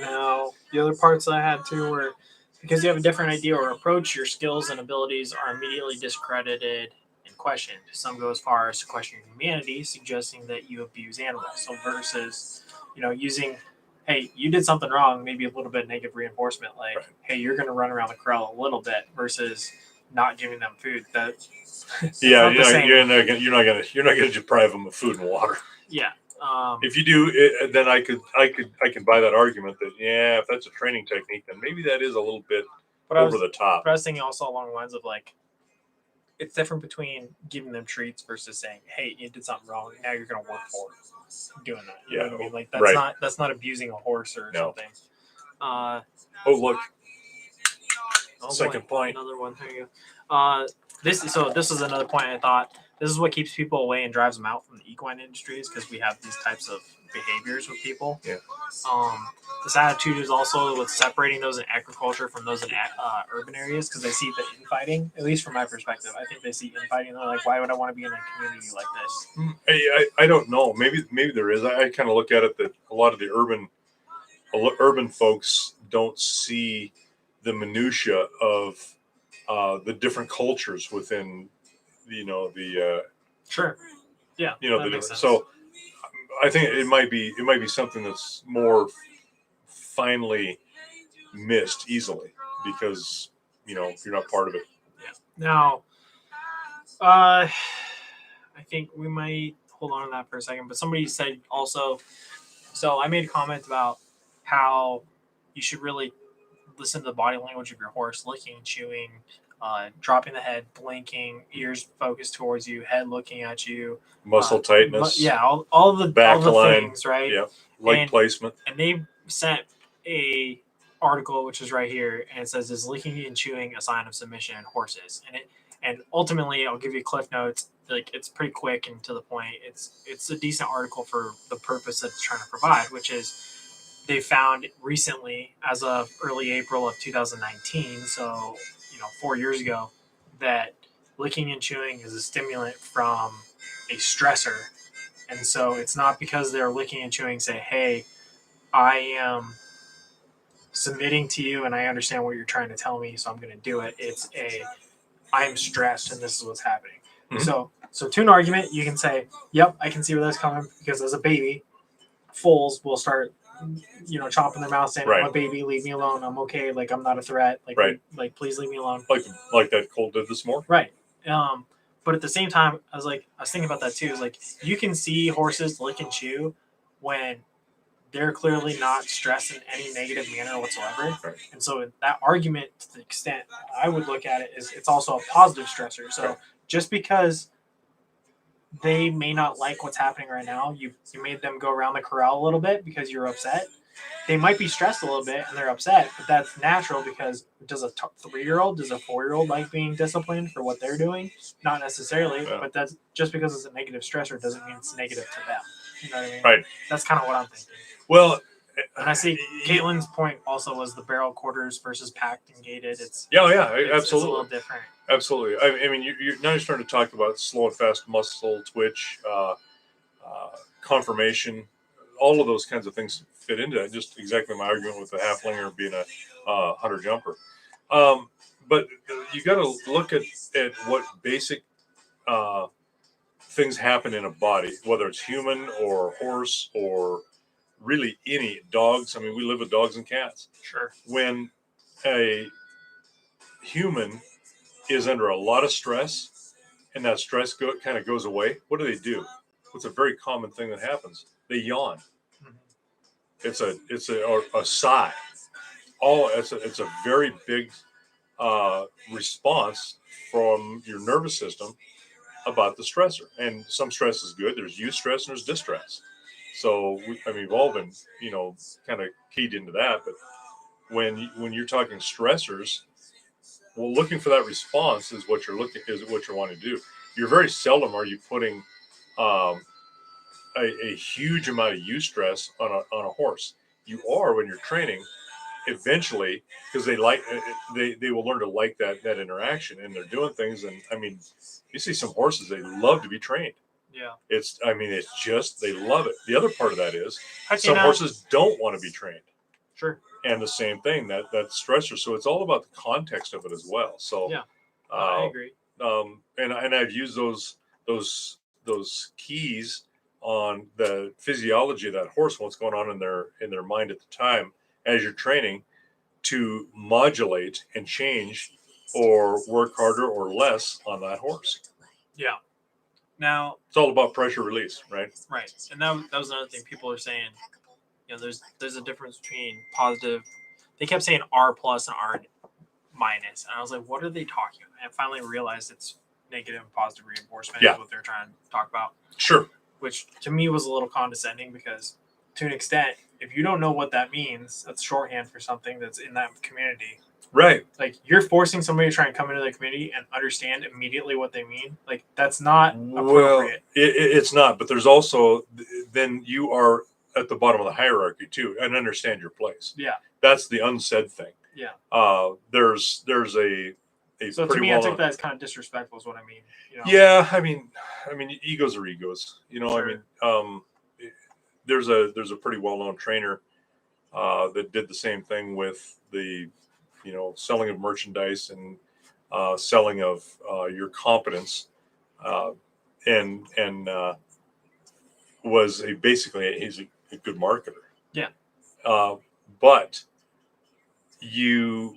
Now, the other parts I had too were, because you have a different idea or approach, your skills and abilities are immediately discredited and questioned. Some go as far as to question humanity, suggesting that you abuse animals. So versus, using, hey, you did something wrong, maybe a little bit of negative reinforcement, like, right, hey, you're going to run around the corral a little bit, versus not giving them food. You're not going to deprive them of food and water. Yeah. If you do, then I can buy that argument that if that's a training technique, then maybe that is a little bit over the top. But I was thinking also along the lines of like, it's different between giving them treats versus saying, "Hey, you did something wrong. Now you're going to work for doing that." You know what I mean? Like that's not abusing a horse or something. Look. Second point. Another one. There you go. This is another point I thought. This is what keeps people away and drives them out from the equine industries, because we have these types of behaviors with people. Yeah. This attitude is also with separating those in agriculture from those in urban areas, because they see the infighting. At least from my perspective, I think they see infighting. And they're like, "Why would I want to be in a community like this?" I don't know. Maybe there is. I kind of look at it that a lot of the urban folks don't see the minutia of the different cultures within, the Sure. Yeah. the That makes different. sense. So I think it might be something that's more finely missed easily because if you're not part of it. Yeah. Now, I think we might hold on to that for a second. But somebody said also, so I made a comment about how you should really listen to the body language of your horse, licking, chewing, dropping the head, blinking, ears focused towards you, head looking at you, Muscle tightness. Yeah, all the things, right? Yeah, leg and, placement. And they sent a article which is right here, and it says, "Is licking and chewing a sign of submission in horses?" And ultimately, I'll give you cliff notes. Like, it's pretty quick and to the point. It's a decent article for the purpose that it's trying to provide, which is they found recently, as of early April of 2019, so 4 years ago, that licking and chewing is a stimulant from a stressor. And so it's not because they're licking and chewing, say, "Hey, I am submitting to you and I understand what you're trying to tell me, so I'm going to do it." It's I am stressed and this is what's happening. Mm-hmm. So to an argument, you can say, "Yep, I can see where that's coming," because as a baby, foals will start chomping their mouth saying, "I'm a baby, leave me alone. I'm okay. Like, I'm not a threat. Like, please leave me alone." Like that Cole did this morning. Right. But at the same time, I was thinking about that too. Is like, you can see horses lick and chew when they're clearly not stressed in any negative manner whatsoever. Right. And so that argument, to the extent I would look at it, is it's also a positive stressor. So just because they may not like what's happening right now, you made them go around the corral a little bit because you're upset. They might be stressed a little bit and they're upset, but that's natural, because does a 3-year-old, does a 4-year-old like being disciplined for what they're doing? Not necessarily, but that's just because it's a negative stressor doesn't mean it's negative to them. You know what I mean? Right. That's kind of what I'm thinking. Well, and I see Caitlin's point also was the barrel quarters versus packed and gated. Absolutely. It's a little different. Absolutely. I mean, you're now starting to talk about slow and fast muscle twitch, conformation. All of those kinds of things fit into that. Just exactly my argument with the halflinger being a hunter jumper. But you got to look at what basic things happen in a body, whether it's human or horse or really any dogs. I mean, we live with dogs and cats. Sure. When a human is under a lot of stress and that stress kind of goes away, what do? What's a very common thing that happens? They yawn. Mm-hmm. It's a sigh. It's a very big response from your nervous system about the stressor. And some stress is good. There's eustress and there's distress. So we've all been kind of keyed into that. But when you're talking stressors, well, looking for that response is what you're wanting to do. You're very seldom are you putting a huge amount of eustress on a horse. You are when you're training, eventually, because they will learn to like that interaction, and they're doing things. And I mean, you see some horses, they love to be trained. Yeah. It's just they love it. The other part of that is some horses don't want to be trained. Sure. And the same thing, that stressor. So it's all about the context of it as well. So yeah, I agree. And I've used those keys on the physiology of that horse, what's going on in their mind at the time as you're training, to modulate and change or work harder or less on that horse. Yeah. Now it's all about pressure release, right? Right. And that was another thing people are saying. There's a difference between positive. They kept saying R plus and R minus, and I was like, what are they talking about? And I finally realized it's negative and positive reinforcement is what they're trying to talk about. Sure. Which to me was a little condescending, because to an extent, if you don't know what that means, that's shorthand for something that's in that community. Right. Like, you're forcing somebody to try and come into the community and understand immediately what they mean. Like, that's not appropriate. Well, it's not, but there's also, then you are at the bottom of the hierarchy too, and understand your place. Yeah. That's the unsaid thing. Yeah. There's a so to me, I took that as kind of disrespectful is what I mean. Yeah, I mean, egos are egos. Sure. I mean, there's a pretty well-known trainer that did the same thing with the selling of merchandise and selling of your competence, and was he's a good marketer. Yeah. But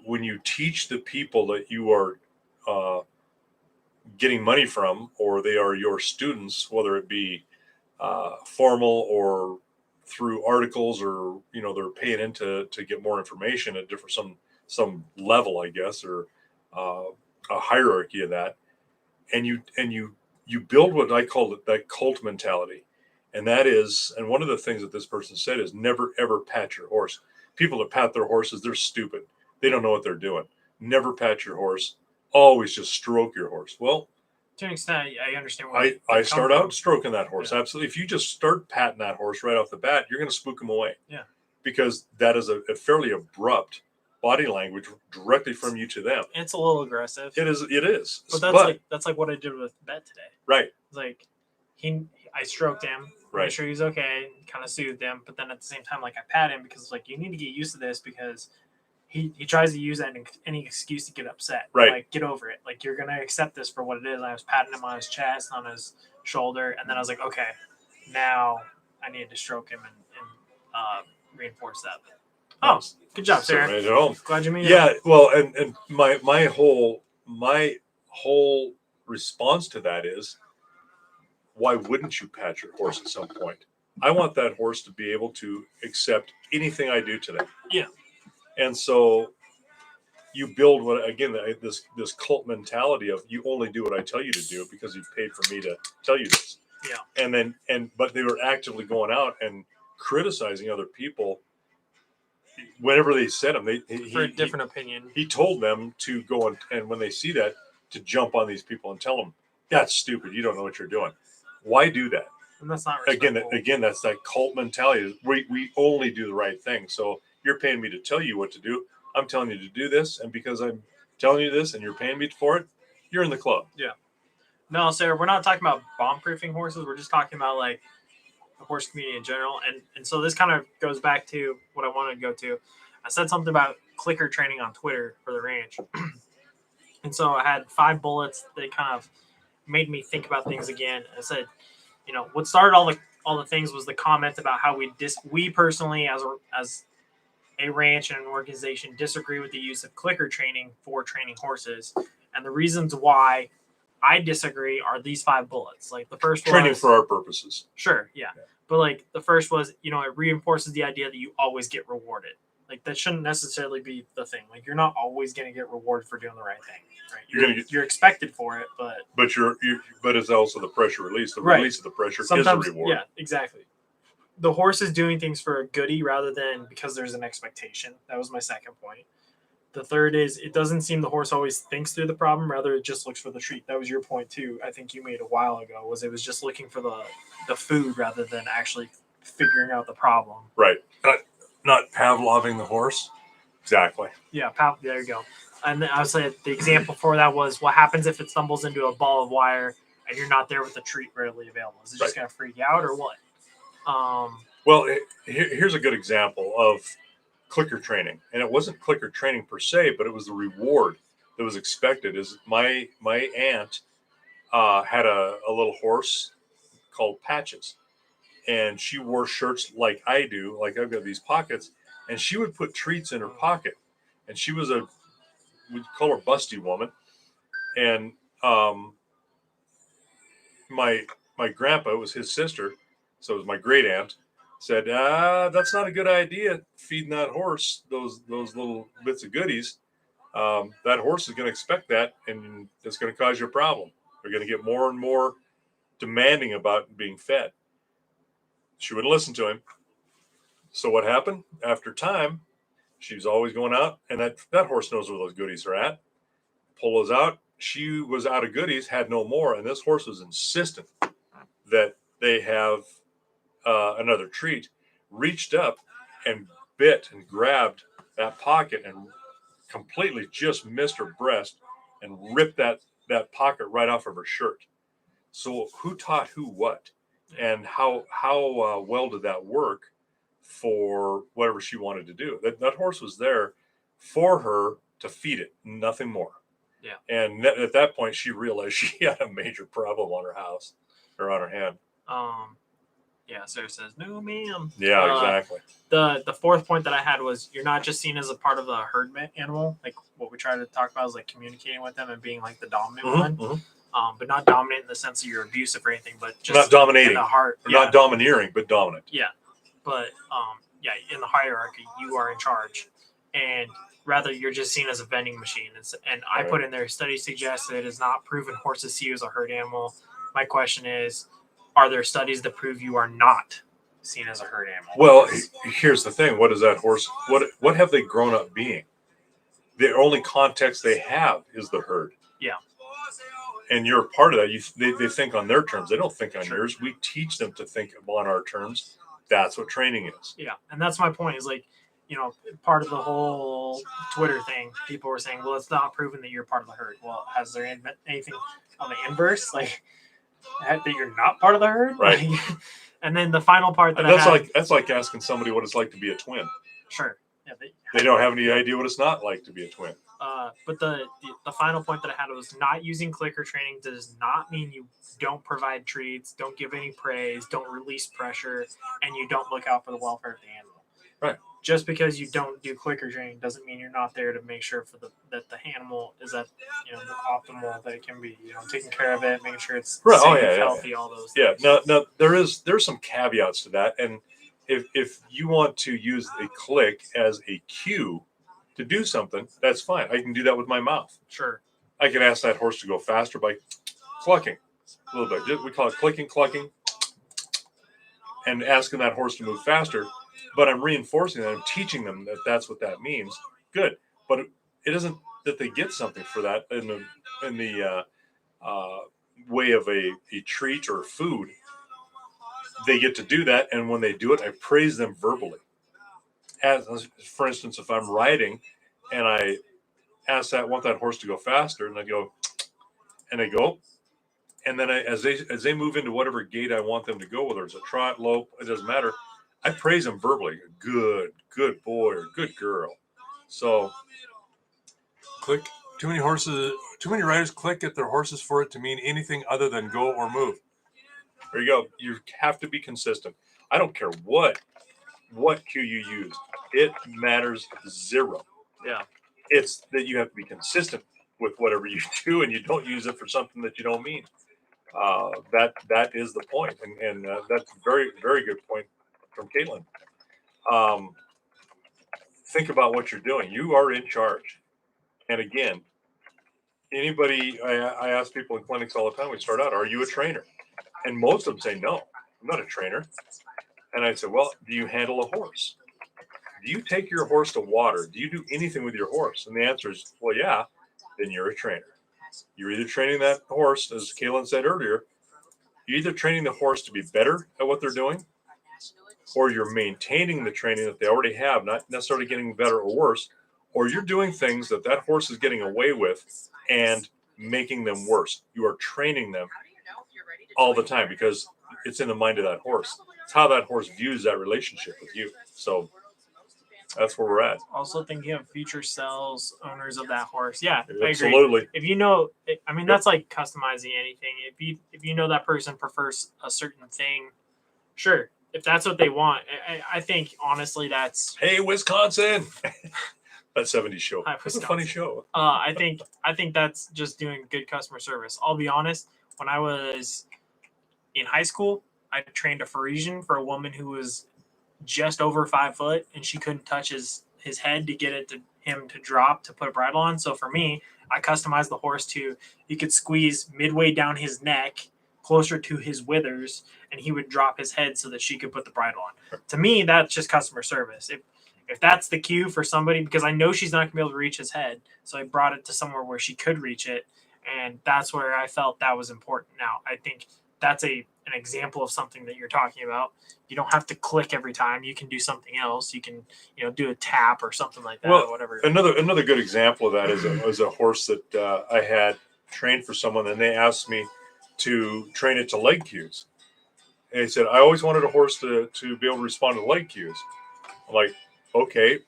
when you teach the people that you are getting money from, or they are your students, whether it be formal or through articles, or they're paying into to get more information at different some level, I guess, or a hierarchy of that, and you build what I call that cult mentality, and one of the things that this person said is never ever pat your horse. People that pat their horses, they're stupid. They don't know what they're doing. Never pat your horse. Always just stroke your horse. Well, to an extent, I understand. I start out stroking that horse. Yeah. Absolutely. If you just start patting that horse right off the bat, you're going to spook him away. Yeah. Because that is a fairly abrupt body language directly from you to them. It's a little aggressive. It is. But that's like what I did with Bet today. Right. Like I stroked him, right. Made sure he was okay, kind of soothed him, but then at the same time, like I pat him because like you need to get used to this because he tries to use any excuse to get upset. Right. Like get over it. Like you're gonna accept this for what it is. And I was patting him on his chest, on his shoulder, and then I was like, okay, now I need to stroke him and reinforce that. Oh, good job, Sarah. Right at home. Glad you made it. Yeah, well, and my whole response to that is, why wouldn't you pat your horse at some point? I want that horse to be able to accept anything I do to them. Yeah. And so you build this cult mentality of you only do what I tell you to do because you've paid for me to tell you this. Yeah. But they were actively going out and criticizing other people whenever they said them. For a different opinion. He told them to go and when they see that, to jump on these people and tell them, that's stupid. You don't know what you're doing. Why do that? And that's not respectful. Again, that's that cult mentality. We only do the right thing. So you're paying me to tell you what to do. I'm telling you to do this, and because I'm telling you this and you're paying me for it, you're in the club. Yeah. No, Sarah, we're not talking about bomb-proofing horses. We're just talking about like the horse community in general. And so this kind of goes back to what I wanted to go to. I said something about clicker training on Twitter for the ranch. And so I had 5 bullets that kind of made me think about things again. I said, what started all the things was the comment about how we personally as a ranch and an organization disagree with the use of clicker training for training horses. And the reasons why I disagree are these 5 bullets. Like the first training for our purposes. Sure, yeah. But like the first was, it reinforces the idea that you always get rewarded. Like that shouldn't necessarily be the thing. Like you're not always going to get rewarded for doing the right thing. Right? You're expected for it, but it's also the pressure release. The right. release of the pressure Sometimes, is a reward. Yeah, exactly. The horse is doing things for a goodie rather than because there's an expectation. That was my second point. The third is it doesn't seem the horse always thinks through the problem. Rather, it just looks for the treat. That was your point too. I think you made a while ago. Was it was just looking for the food rather than actually figuring out the problem. Right. Not Pavloving the horse. Exactly. Yeah. There you go. And I would say the example for that was what happens if it stumbles into a ball of wire and you're not there with the treat readily available. Is it just going to freak you out or what? Well, here's a good example of clicker training, and it wasn't clicker training per se, but it was the reward that was expected. Is my aunt had a little horse called Patches, and she wore shirts like I do, like I've got these pockets, and she would put treats in her pocket, and she was we'd call her busty woman, and my grandpa, was his sister, so it was my great aunt, said, that's not a good idea, feeding that horse those little bits of goodies. That horse is going to expect that, and it's going to cause you a problem. They're going to get more and more demanding about being fed. She wouldn't listen to him. So what happened? After time, she was always going out, and that horse knows where those goodies are at. Pull those out. She was out of goodies, had no more, and this horse was insistent that they have another treat. Reached up and bit and grabbed that pocket and completely just missed her breast and ripped that pocket right off of her shirt. So who taught who what, and how well did that work for whatever she wanted to do? That horse was there for her to feed it, nothing more. And at that point, she realized she had a major problem on her house or on her hand. Yeah, Sarah says, no, ma'am. Yeah, exactly. The fourth point that I had was you're not just seen as a part of the herd animal. Like what we try to talk about is like communicating with them and being like the dominant one. But not dominant in the sense that you're abusive or anything, but just not dominating. In the heart. Not domineering, but dominant. Yeah. But in the hierarchy, you are in charge. And rather, you're just seen as a vending machine. And I put in there, studies suggest that it is not proven horses see you as a herd animal. My question is, are there studies that prove you are not seen as a herd animal? Well, here's the thing. What is that horse? What have they grown up being? The only context they have is the herd. Yeah. And you're a part of that. They think on their terms. They don't think on yours. We teach them to think on our terms. That's what training is. Yeah. And that's my point is like, part of the whole Twitter thing, people were saying, well, it's not proven that you're part of the herd. Well, has there anything on the inverse? Like, that you're not part of the herd? Right. Like, and then the final part that's like asking somebody what it's like to be a twin. Sure. Yeah, they don't have any idea what it's not like to be a twin. But the final point that I had was not using clicker training does not mean you don't provide treats, don't give any praise, don't release pressure, and you don't look out for the welfare of the animal. Right. Just because you don't do clicker training doesn't mean you're not there to make sure that the animal is at the optimal that it can be. Taking care of it, making sure it's safe, healthy, all those things. Now there's some caveats to that, and if you want to use a click as a cue to do something, that's fine. I can do that with my mouth. Sure. I can ask that horse to go faster by clucking a little bit. We call it clicking, clucking, and asking that horse to move faster. But I'm reinforcing that. I'm teaching them that that's what that means. Good. But it isn't that they get something for that in the way of a treat or food. They get to do that, and when they do it, I praise them verbally. As for instance, if I'm riding and I want that horse to go faster, and I go, and they go, and then as they move into whatever gait I want them to go, whether it's a trot, lope, it doesn't matter. I praise them verbally. Good boy or good girl. So, click. Too many riders click at their horses for it to mean anything other than go or move. There you go. You have to be consistent. I don't care what cue you use. It matters zero. Yeah. It's that you have to be consistent with whatever you do, and you don't use it for something that you don't mean. That is the point, and that's a very, very good point from Caitlin. Think about what you're doing. You are in charge. And again, anybody, I ask people in clinics all the time, we start out, are you a trainer? And most of them say, no, I'm not a trainer. And I said, well, do you handle a horse? Do you take your horse to water? Do you do anything with your horse? And the answer is, well, yeah, then you're a trainer. You're either training that horse, as Caitlin said earlier, you're either training the horse to be better at what they're doing, or you're maintaining the training that they already have, not necessarily getting better or worse, or you're doing things that horse is getting away with and making them worse. You are training them all the time because it's in the mind of that horse. It's how that horse views that relationship with you. So that's where we're at. Also thinking of future selves, owners of that horse. Yeah, absolutely. I agree. If you know, that's like customizing anything. If you know that person prefers a certain thing, sure. If that's what they want, I think honestly that's. Hey, Wisconsin. That 70s show. That's a funny show. I think that's just doing good customer service. I'll be honest. When I was in high school, I trained a Parisian for a woman who was just over 5 foot, and she couldn't touch his head to get him to drop to put a bridle on. So for me, I customized the horse to he could squeeze midway down his neck, closer to his withers, and he would drop his head so that she could put the bridle on. To me, that's just customer service. If that's the cue for somebody, because I know she's not going to be able to reach his head, so I brought it to somewhere where she could reach it, and that's where I felt that was important. Now, I think that's an example of something that you're talking about. You don't have to click every time. You can do something else. You can, do a tap or something like that. Well, or whatever. Another good example of that is a horse that I had trained for someone, and they asked me to train it to leg cues. And he said, I always wanted a horse to be able to respond to leg cues. I'm like, okay,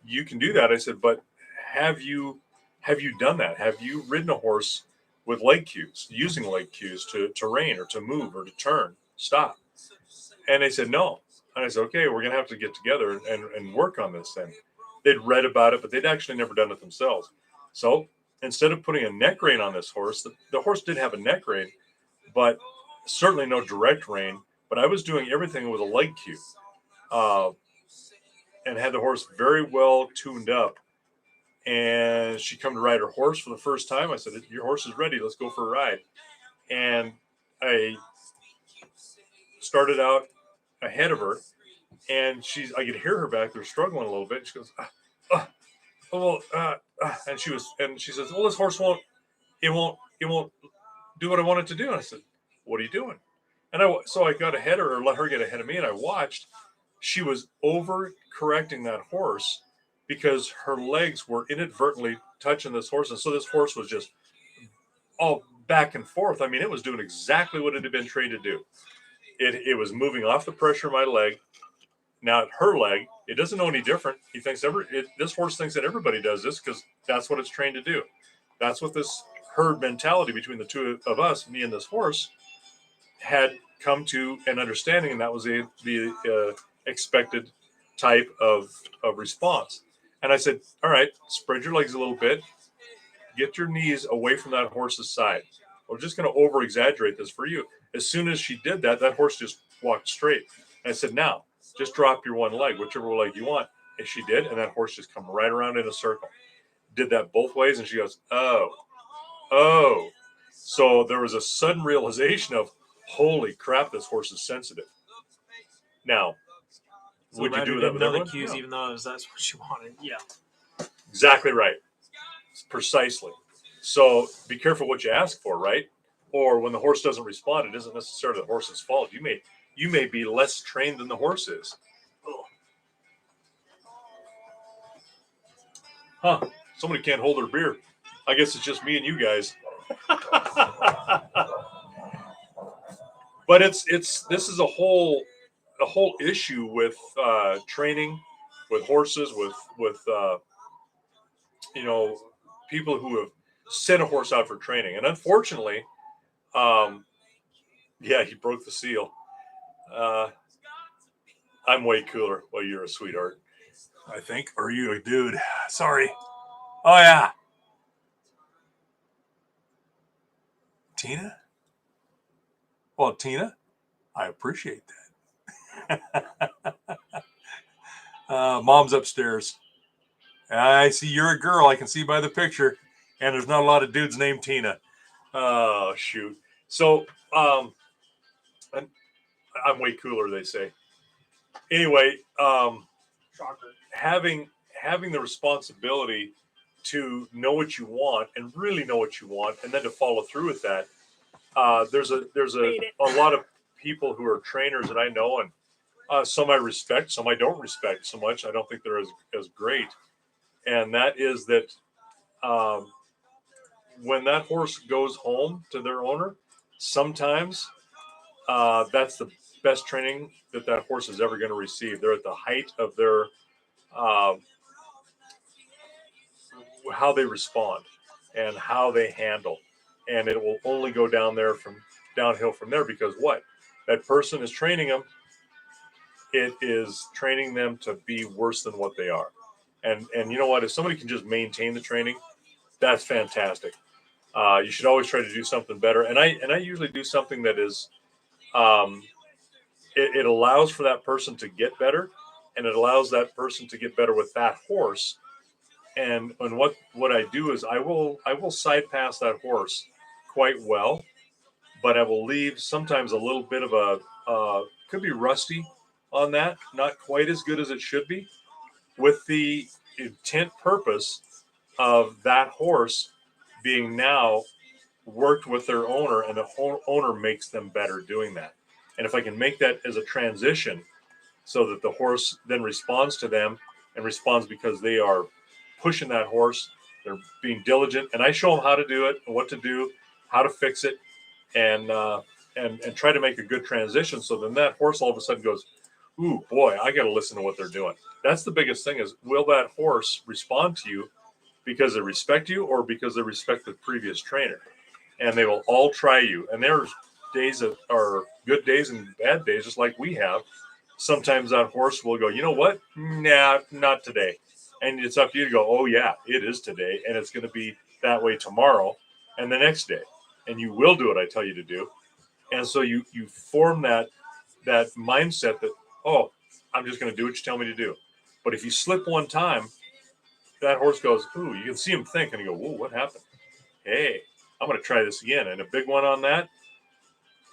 you can do that. I said, but have you have you done that? Have you ridden a horse with leg cues, using leg cues to rein or to move or to turn, stop? And they said no. And I said, okay, we're gonna have to get together and work on this then. They'd read about it, but they'd actually never done it themselves. So instead of putting a neck rein on this horse, the horse did have a neck rein, but certainly no direct rein. But I was doing everything with a leg cue, uh, and had the horse very well tuned up. And she come to ride her horse for the first time. I said, your horse is ready. Let's go for a ride. And I started out ahead of her, and I could hear her back there struggling a little bit. She goes, and she says, well, this horse it won't do what I want it to do. And I said, what are you doing? And so I got ahead of her, let her get ahead of me, and I watched. She was over correcting that horse because her legs were inadvertently touching this horse, and so this horse was just all back and forth. I mean, it was doing exactly what it had been trained to do. It was moving off the pressure of my leg. Now her leg, it doesn't know any different. He thinks this horse thinks that everybody does this because that's what it's trained to do. That's what this herd mentality between the two of us, me and this horse, had come to an understanding, and that was the expected type of response. And I said, all right, spread your legs a little bit, get your knees away from that horse's side. We're just going to over exaggerate this for you. As soon as she did that, that horse just walked straight. And I said, now just drop your one leg, whichever leg you want. And she did, and that horse just come right around in a circle. Did that both ways, and she goes, oh. So there was a sudden realization of, holy crap, this horse is sensitive. Now, So would you do that with everyone? Cues, even though that's what you wanted. Yeah. Exactly right. Precisely. So be careful what you ask for, right? Or when the horse doesn't respond, it isn't necessarily the horse's fault. You may be less trained than the horse is. Huh. Somebody can't hold their beer. I guess it's just me and you guys. But this is a whole issue with training, with horses, with people who have sent a horse out for training, and unfortunately, he broke the seal. I'm way cooler. Well, you're a sweetheart, I think. Or are you a dude? Sorry. Oh yeah, Tina. Well, Tina, I appreciate that. Mom's upstairs. I see you're a girl. I can see by the picture. And there's not a lot of dudes named Tina. Oh, shoot. So, I'm way cooler, they say. Anyway, having the responsibility to know what you want and really know what you want, and then to follow through with that. There's a lot of people who are trainers that I know, and some I respect, some I don't respect so much. I don't think they're as great. And that is that when that horse goes home to their owner, sometimes that's the best training that horse is ever going to receive. They're at the height of their how they respond and how they handle, and it will only go downhill from there, because what that person is training them, it is training them to be worse than what they are. And you know what? If somebody can just maintain the training, that's fantastic. You should always try to do something better. And I usually do something that is, it allows for that person to get better, and it allows that person to get better with that horse. And what I do is I will side pass that horse quite well, but I will leave sometimes a little bit of could be rusty on that, not quite as good as it should be, with the intent purpose of that horse being now worked with their owner, and the owner makes them better doing that. And if I can make that as a transition so that the horse then responds to them, and responds because they are pushing that horse, they're being diligent, and I show them how to do it and what to do, how to fix it, and try to make a good transition. So then that horse all of a sudden goes, ooh, boy, I got to listen to what they're doing. That's the biggest thing, is will that horse respond to you because they respect you or because they respect the previous trainer. And they will all try you. And there's days that are good days and bad days, just like we have. Sometimes that horse will go, you know what? Nah, not today. And it's up to you to go, oh, yeah, it is today. And it's going to be that way tomorrow and the next day. And you will do what I tell you to do. And so you form that mindset that, oh, I'm just going to do what you tell me to do. But if you slip one time, that horse goes, ooh, you can see him think, and you go, whoa, what happened? Hey, I'm going to try this again. And a big one on that,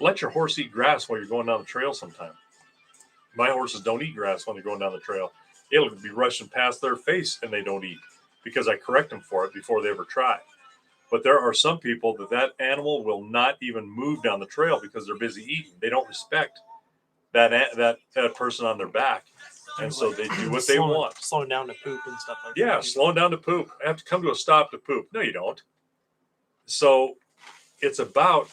let your horse eat grass while you're going down the trail sometime. My horses don't eat grass when they're going down the trail. It'll be rushing past their face and they don't eat because I correct them for it before they ever try. But there are some people that animal will not even move down the trail because they're busy eating. They don't respect that person on their back. And so they do what they want. Slowing down to poop and stuff like that. Yeah, slowing down to poop. I have to come to a stop to poop. No, you don't. So it's about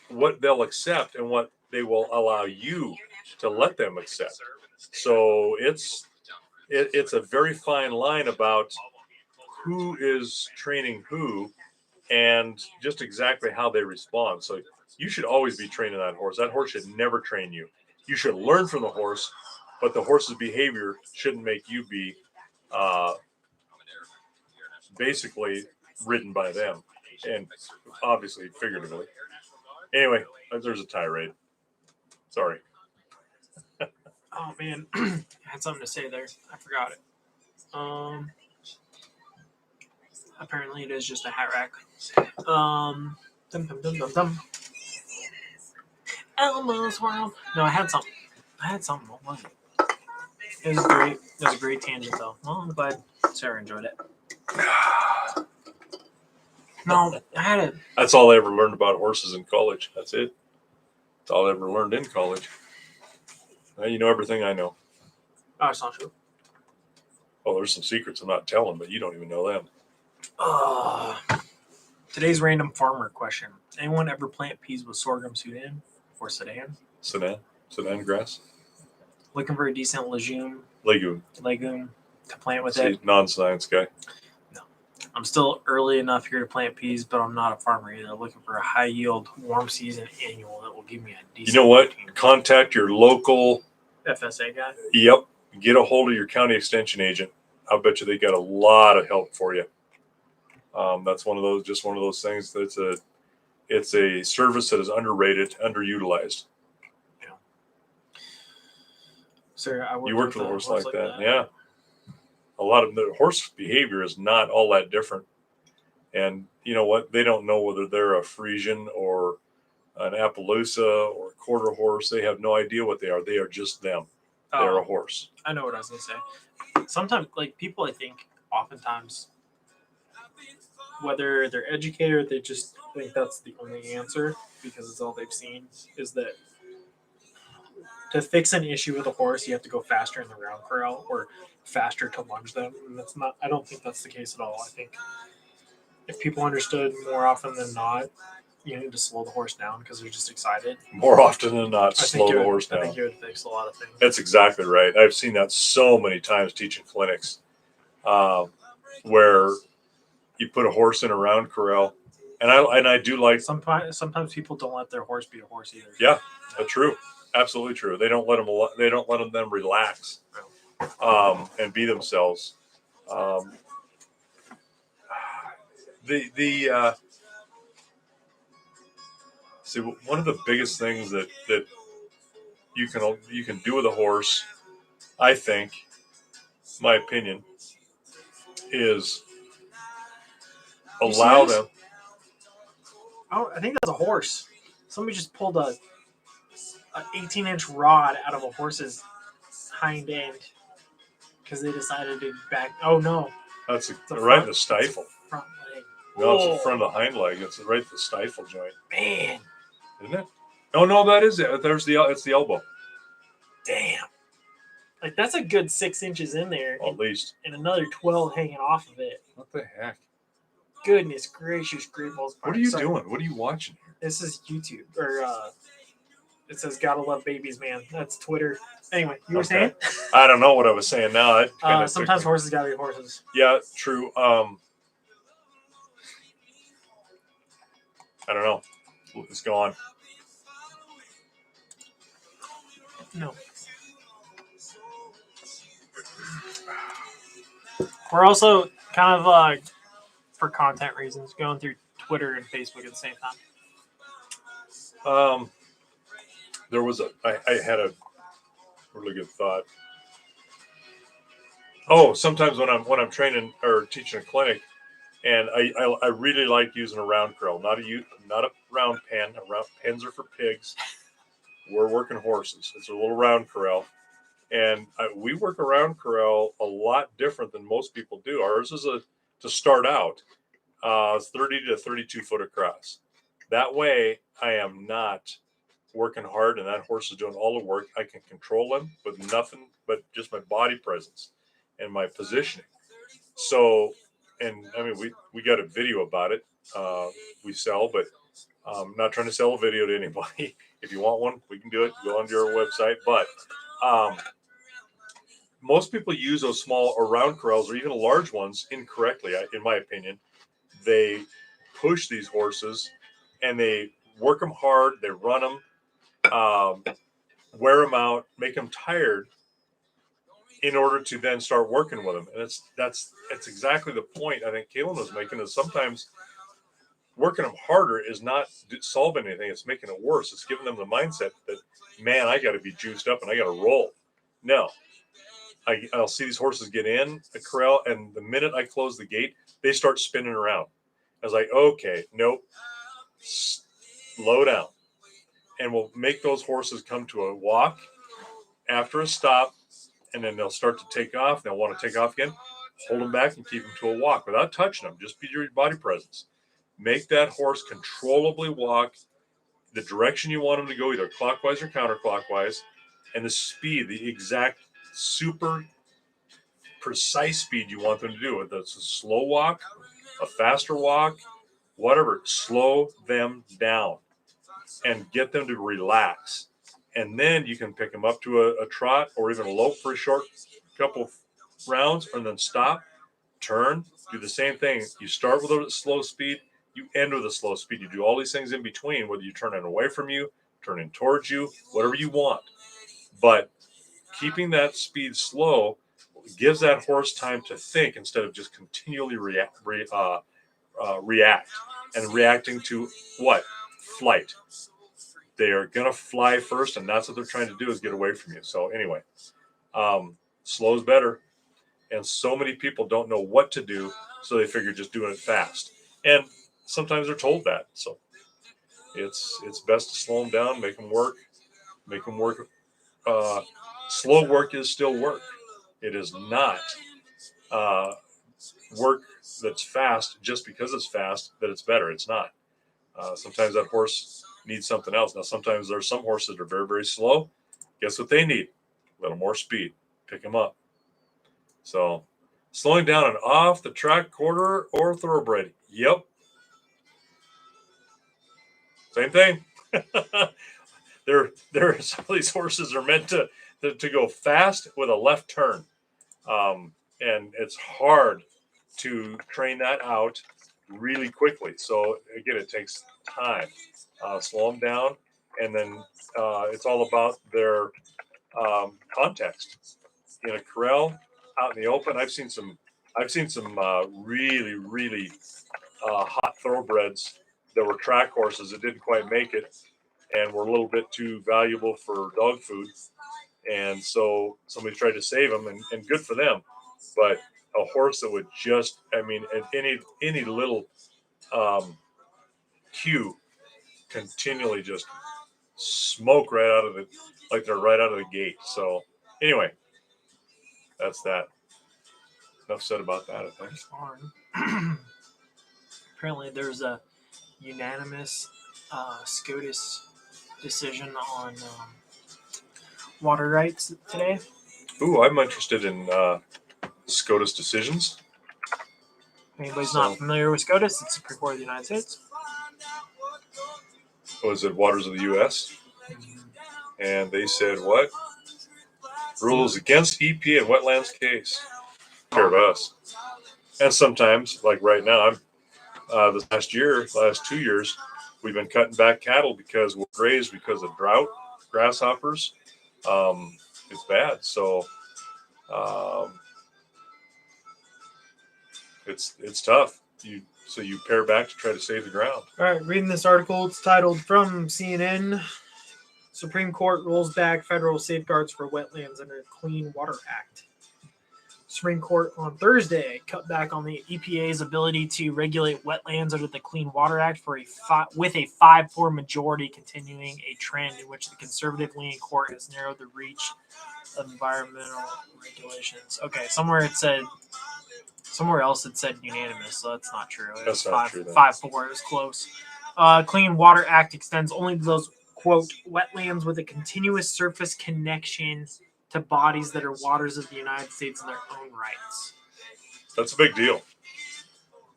what they'll accept and what they will allow you to let them accept. So it's a very fine line about who is training who and just exactly how they respond. So you should always be training that horse. That horse should never train you. You should learn from the horse, but the horse's behavior shouldn't make you be basically ridden by them, and obviously figuratively. Anyway, there's a tirade. Sorry. Oh man, I had something to say there. I forgot it. Apparently it is just a hat rack. Dum dum dum dum dum. Elmo's World. No, I had something. What was it? It was great. It was a great tangent though. Well, I'm glad Sarah enjoyed it. No, I had it. That's all I ever learned about horses in college. That's it. That's all I ever learned in college. Now you know everything I know. Oh, it's not true. Oh, there's some secrets I'm not telling, but you don't even know them. Today's random farmer question. Anyone ever plant peas with sorghum Sudan or Sudan? Sudan grass. Looking for a decent legume to plant with it. Non-science guy. No. I'm still early enough here to plant peas, but I'm not a farmer either. Looking for a high yield, warm season annual that will give me a decent. You know what? Contact your local FSA guy. Yep. Get a hold of your county extension agent. I bet you they got a lot of help for you. That's one of those things that's it's a service that is underrated, underutilized. Yeah. Sir, you worked with a horse like that. Yeah. A lot of the horse behavior is not all that different. And you know what? They don't know whether they're a Frisian or an Appaloosa or a quarter horse. They have no idea what they are. They are just them. They're a horse. I know what I was going to say. Sometimes, like people, I think, oftentimes, whether they're educated or they just think that's the only answer because it's all they've seen, is that to fix an issue with a horse, you have to go faster in the round corral or faster to lunge them. And that's not. I don't think that's the case at all. I think if people understood more often than not, you need to slow the horse down because they're just excited. More often than not, slow the horse down. I think it would fix a lot of things. That's exactly right. I've seen that so many times teaching clinics where you put a horse in a round corral. And I do like... Sometimes people don't let their horse be a horse either. Yeah, true. Absolutely true. They don't let them relax and be themselves. See, one of the biggest things that you can do with a horse, I think, my opinion, is allow them. Oh, I think that's a horse. Somebody just pulled an 18-inch rod out of a horse's hind end because they decided to back. Oh no, that's right in the stifle. Front leg. No, it's the front of the hind leg. It's right at the stifle joint. Man, isn't it? Oh no, that is it. It's the elbow. Damn. Like that's a good 6 inches in there. At least. And another 12 hanging off of it. What the heck? Goodness gracious, great balls. What are you doing? What are you watching here? This is YouTube. Or it says gotta love babies, man. That's Twitter. Anyway, you were saying? I don't know what I was saying now. Sometimes horses gotta be horses. Yeah, true. I don't know. It's gone. No. We're also kind of for content reasons going through Twitter and Facebook at the same time. There was I had a really good thought. Oh, sometimes when I'm training or teaching a clinic, and I really like using a round corral, not a round pen. Pens are for pigs. We're working horses. It's a little round corral, and we work a round corral a lot different than most people do. Ours is to start out 30 to 32 foot across. That way, I am not working hard, and that horse is doing all the work. I can control him with nothing but just my body presence and my positioning. So, and I mean, we got a video about it. We sell, but not trying to sell a video to anybody. If you want one, we can do it. Go onto our website. But most people use those small or round corrals or even large ones incorrectly, in my opinion. They push these horses and they work them hard. They run them, wear them out, make them tired in order to then start working with them. And that's exactly the point I think Kaylin was making, is sometimes working them harder is not solving anything. It's making it worse. It's giving them the mindset that, man, I got to be juiced up and I got to roll. No, I'll see these horses get in a corral, and the minute I close the gate, they start spinning around. I was like, okay, nope, slow down. And we'll make those horses come to a walk after a stop, and then they'll start to take off. They'll want to take off again. Hold them back and keep them to a walk without touching them. Just be your body presence. Make that horse controllably walk the direction you want them to go, either clockwise or counterclockwise, and the speed, the exact super precise speed you want them to do. Whether it's a slow walk, a faster walk, whatever, slow them down and get them to relax. And then you can pick them up to a trot or even a lope for a short couple rounds, and then stop, turn, do the same thing. You start with a slow speed, you end with a slow speed. You do all these things in between, whether you turn it away from you, turn it towards you, whatever you want. But keeping that speed slow gives that horse time to think instead of just continually react and reacting to what? Flight. They are going to fly first, and that's what they're trying to do, is get away from you. So anyway, slow is better. And so many people don't know what to do, so they figure just doing it fast. And sometimes they're told that. So it's best to slow them down, make them work. Slow work is still work. It is not work that's fast just because it's fast that it's better. It's not. Sometimes that horse needs something else. Now, sometimes there's some horses that are very, very slow. Guess what they need? A little more speed. Pick them up. So, slowing down an off the track quarter or thoroughbred. Yep. Same thing. Some of these horses are meant to go fast with a left turn. And it's hard to train that out really quickly. So again, it takes time. Slow them down, and then it's all about their context. In a corral, out in the open, I've seen some really, really hot thoroughbreds that were track horses that didn't quite make it and were a little bit too valuable for dog food. And so somebody tried to save them, and good for them. But a horse that would just, I mean, at any little cue, continually just smoke right out of they're right out of the gate. So anyway, that's that. Enough said about that, I think. Apparently, there's a unanimous SCOTUS decision on water rights today. Ooh, I'm interested in SCOTUS decisions. If anybody's not familiar with SCOTUS, it's the Supreme Court of the United States. Was it Waters of the U.S.? And they said what? Rules against EP and wetlands case. Care of us. And sometimes, like right now, I'm this last 2 years, We've been cutting back cattle because we're grazed because of drought, grasshoppers. It's bad. So it's tough. So you pare back to try to save the ground. All right, reading this article. It's titled from CNN. Supreme Court rolls back federal safeguards for wetlands under Clean Water Act. Supreme Court on Thursday cut back on the EPA's ability to regulate wetlands under the Clean Water Act with a 5-4 majority, continuing a trend in which the conservative-leaning court has narrowed the reach of environmental regulations. Okay, somewhere else it said unanimous, so that's not true. It That's was not true. 5-4. It was close. Clean Water Act extends only to those, quote, wetlands with a continuous surface connection to bodies that are waters of the United States in their own rights. That's a big deal.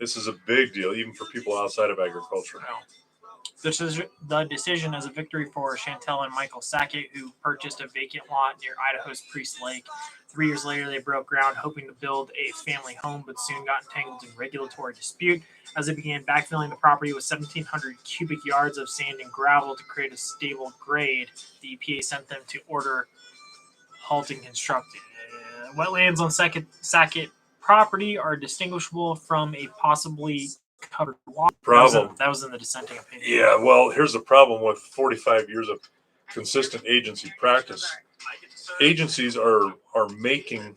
This is a big deal, even for people outside of agriculture. Well, the decision is a victory for Chantel and Michael Sackett, who purchased a vacant lot near Idaho's Priest Lake. 3 years later, they broke ground, hoping to build a family home, but soon got entangled in regulatory dispute as they began backfilling the property with 1,700 cubic yards of sand and gravel to create a stable grade. The EPA sent them to order halting construction. Wetlands on Sackett property are distinguishable from a possibly covered water. Problem. That was in the dissenting opinion. Yeah, well, here's the problem with 45 years of consistent agency practice. Agencies are making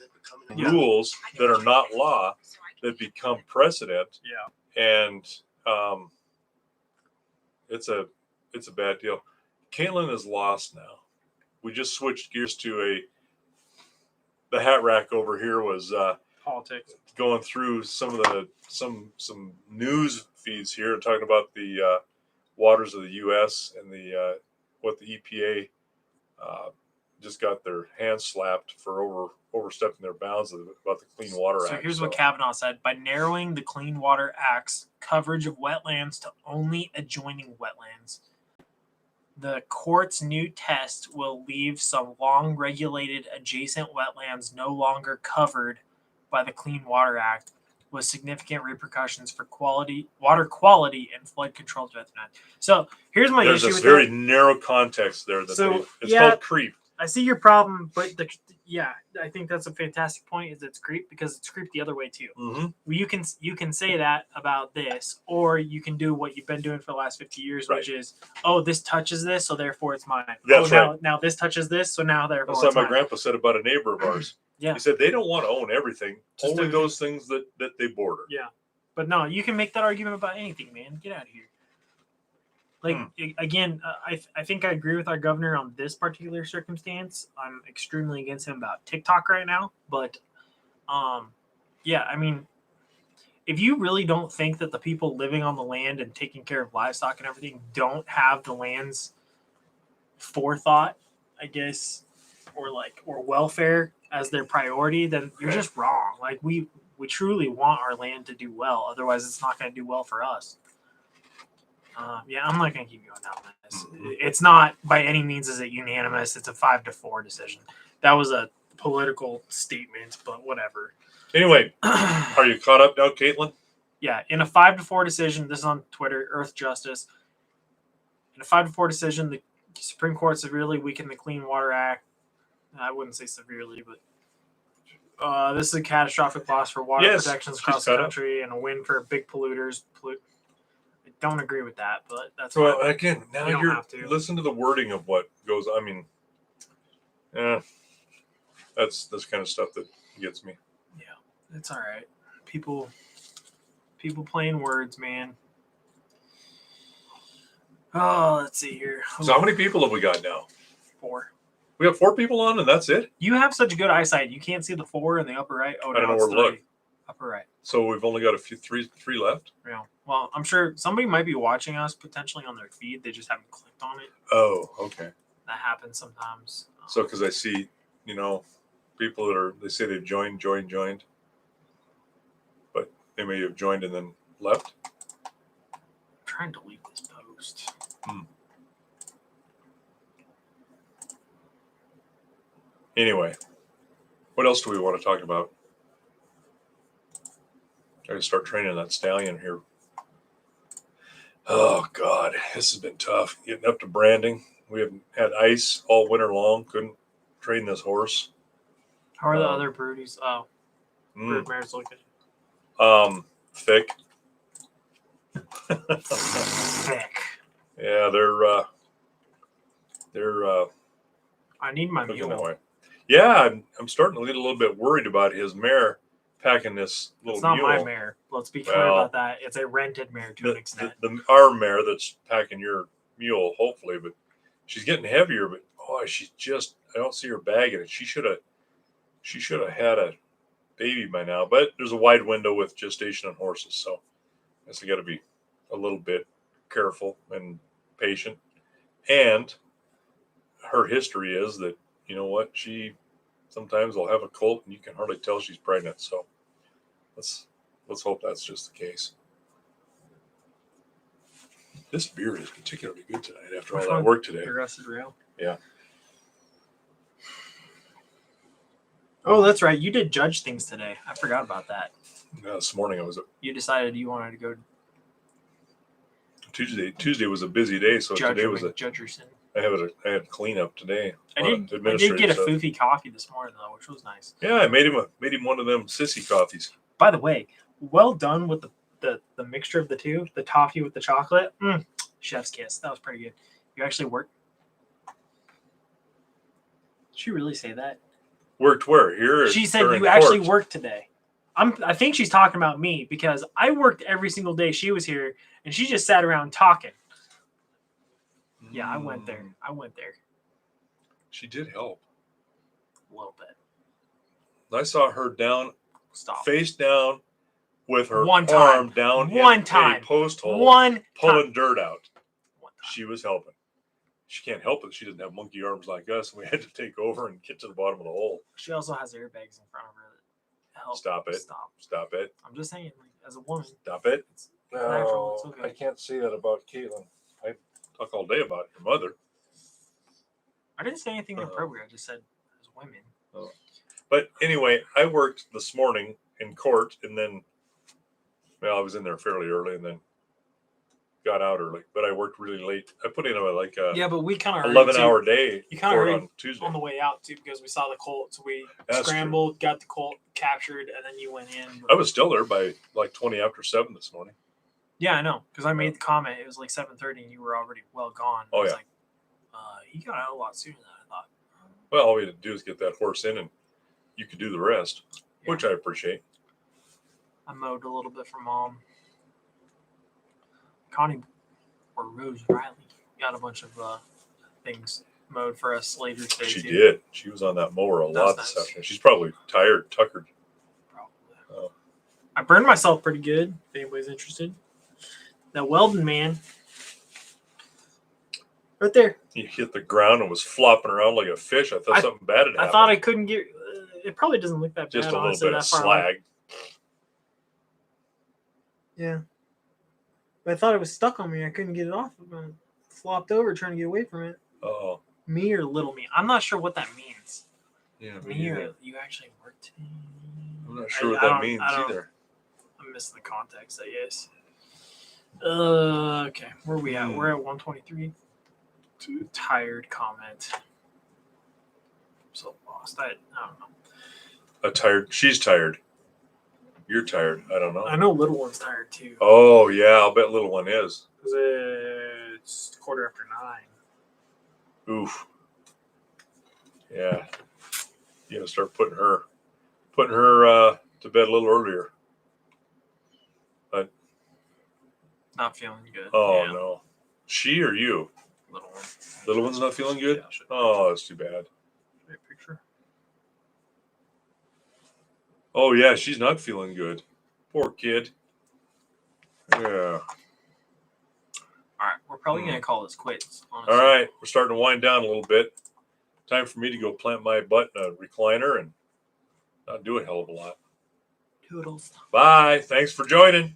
rules that are not law that become precedent. Yeah. And it's a bad deal. Caitlin is lost now. We just switched gears to the hat rack over here was politics, going through some news feeds here and talking about the waters of the U.S. and the what the EPA just got their hands slapped for overstepping their bounds about the Clean Water Act. So here's what Kavanaugh said: by narrowing the Clean Water Act's coverage of wetlands to only adjoining wetlands, the court's new test will leave some long-regulated adjacent wetlands no longer covered by the Clean Water Act, with significant repercussions for water quality and flood control. So here's my issue with that. There's a very narrow context there. It's called creep. I see your problem, but I think that's a fantastic point. Is it's creep because it's creep the other way too. Mm-hmm. Well, you can say that about this, or you can do what you've been doing for the last 50 years, right. Which is, oh, this touches this, so therefore it's mine. That's right. Now this touches this, so now therefore that's it's what mine. my grandpa said about a neighbor of ours. Yeah. He said they don't want to own everything, just only those things that they border. Yeah, but no, you can make that argument about anything, man. Get out of here. Again, I think I agree with our governor on this particular circumstance. I'm extremely against him about TikTok right now. But, yeah, I mean, if you really don't think that the people living on the land and taking care of livestock and everything don't have the land's forethought, I guess, or welfare as their priority, then you're just wrong. Like, we truly want our land to do well. Otherwise, it's not going to do well for us. Yeah, I'm not going to keep going down this. It's not by any means is it unanimous. It's a 5-4 decision. That was a political statement, but whatever. Anyway, are you caught up now, Caitlin? Yeah, in a 5-4 decision, this is on Twitter, Earth Justice. In a 5-4 decision, the Supreme Court severely weakened the Clean Water Act. I wouldn't say severely, but this is a catastrophic loss for water protections across the country and a win for big polluters. I don't agree with that, but that's well. Again, now you don't have to listen to the wording of what goes. I mean, that's kind of stuff that gets me. Yeah, it's all right. People playing words, man. Oh, let's see here. So, how many people have we got now? 4. We have 4 people on, and that's it. You have such good eyesight. You can't see the 4 in the upper right. Oh, I don't know where to look. Upper right. So we've only got three left. Yeah. Well, I'm sure somebody might be watching us potentially on their feed. They just haven't clicked on it. Oh, okay. That happens sometimes. So, because I see, people they say they've joined, but they may have joined and then left. I'm trying to delete this post. Anyway, what else do we want to talk about? I gotta start training that stallion here. Oh God, this has been tough. Getting up to branding. We haven't had ice all winter long. Couldn't train this horse. How are the other broodies? Oh, brood mares looking. Thick. Thick. Yeah, they're. I need my mule. Away. Yeah, I'm starting to get a little bit worried about his mare packing this little. It's not mule. my mare. Let's be clear about that. It's a rented mare to an extent. Our mare that's packing your mule, hopefully, but she's getting heavier. But she's just. I don't see her bagging it. She should have had a baby by now. But there's a wide window with gestation on horses, so I guess I got to be a little bit careful and patient. And her history is that, you know what, she sometimes will have a colt and you can hardly tell she's pregnant. So let's hope that's just the case. This beer is particularly good tonight after all that work today. Progressive Real. Yeah. Oh, that's right. You did judge things today. I forgot about that. Yeah, this morning You decided you wanted to go. Tuesday was a busy day, so today was Judgerson. I had cleanup today. I did get a foofy coffee this morning though, which was nice. Yeah, I made him one of them sissy coffees. By the way, well done with the mixture of the two, the toffee with the chocolate. Chef's kiss. That was pretty good. You actually worked. Did she really say that? Worked where? Here? She said you actually worked today. I think she's talking about me because I worked every single day she was here, and she just sat around talking. Yeah, I went there. She did help. A little bit. I saw her face down, with her arm down in a post hole, pulling dirt out. She was helping. She can't help it. She doesn't have monkey arms like us, and we had to take over and get to the bottom of the hole. She also has airbags in front of her that help. Stop it. I'm just saying, as a woman. Stop it. It's natural. It's okay. I can't say that about Caitlin. I talk all day about your mother. I didn't say anything inappropriate. I just said as women. But anyway, I worked this morning in court, and then, I was in there fairly early, and then got out early. But I worked really late. I put in but we kind of 11-hour day. You kind of on Tuesday on the way out too because we saw the colt, so we scrambled, got the colt captured, and then you went in. I was still there by like 20 after 7 this morning. Yeah, I know because I made the comment. It was like 7:30, and you were already well gone. Oh, I was yeah. Like, he got out a lot sooner than I thought. Well, all we had to do is get that horse in, and you could do the rest, which I appreciate. I mowed a little bit for Mom. Connie or Rose Riley got a bunch of things mowed for us later today. She did. She was on that mower a lot this afternoon. She's probably tired, tuckered. Probably. I burned myself pretty good. If anybody's interested, that Weldon man, right there. He hit the ground and was flopping around like a fish. I thought something bad had happened. I thought I couldn't get. It probably doesn't look that bad. Just a little bit of slag. Yeah. But I thought it was stuck on me. I couldn't get it off. I flopped over trying to get away from it. Uh-oh. Me or little me? I'm not sure what that means. Yeah, me or you actually worked today? I'm not sure what that means either. I'm missing the context, I guess. Okay. Where are we at? We're at 123. Tired comment. I'm so lost. I don't know. She's tired. You're tired. I don't know. I know little one's tired too. Oh yeah, I'll bet little one is. It's 9:15. Oof. Yeah. You gotta start putting her to bed a little earlier. But not feeling good. Oh no. She or you? Little one. Little one's not feeling good? Yeah, oh, that's too bad. Picture. Oh yeah, she's not feeling good. Poor kid. Yeah. All right, we're probably gonna call this quits. Honestly. All right, we're starting to wind down a little bit. Time for me to go plant my butt in a recliner and not do a hell of a lot. Toodles. Bye. Thanks for joining.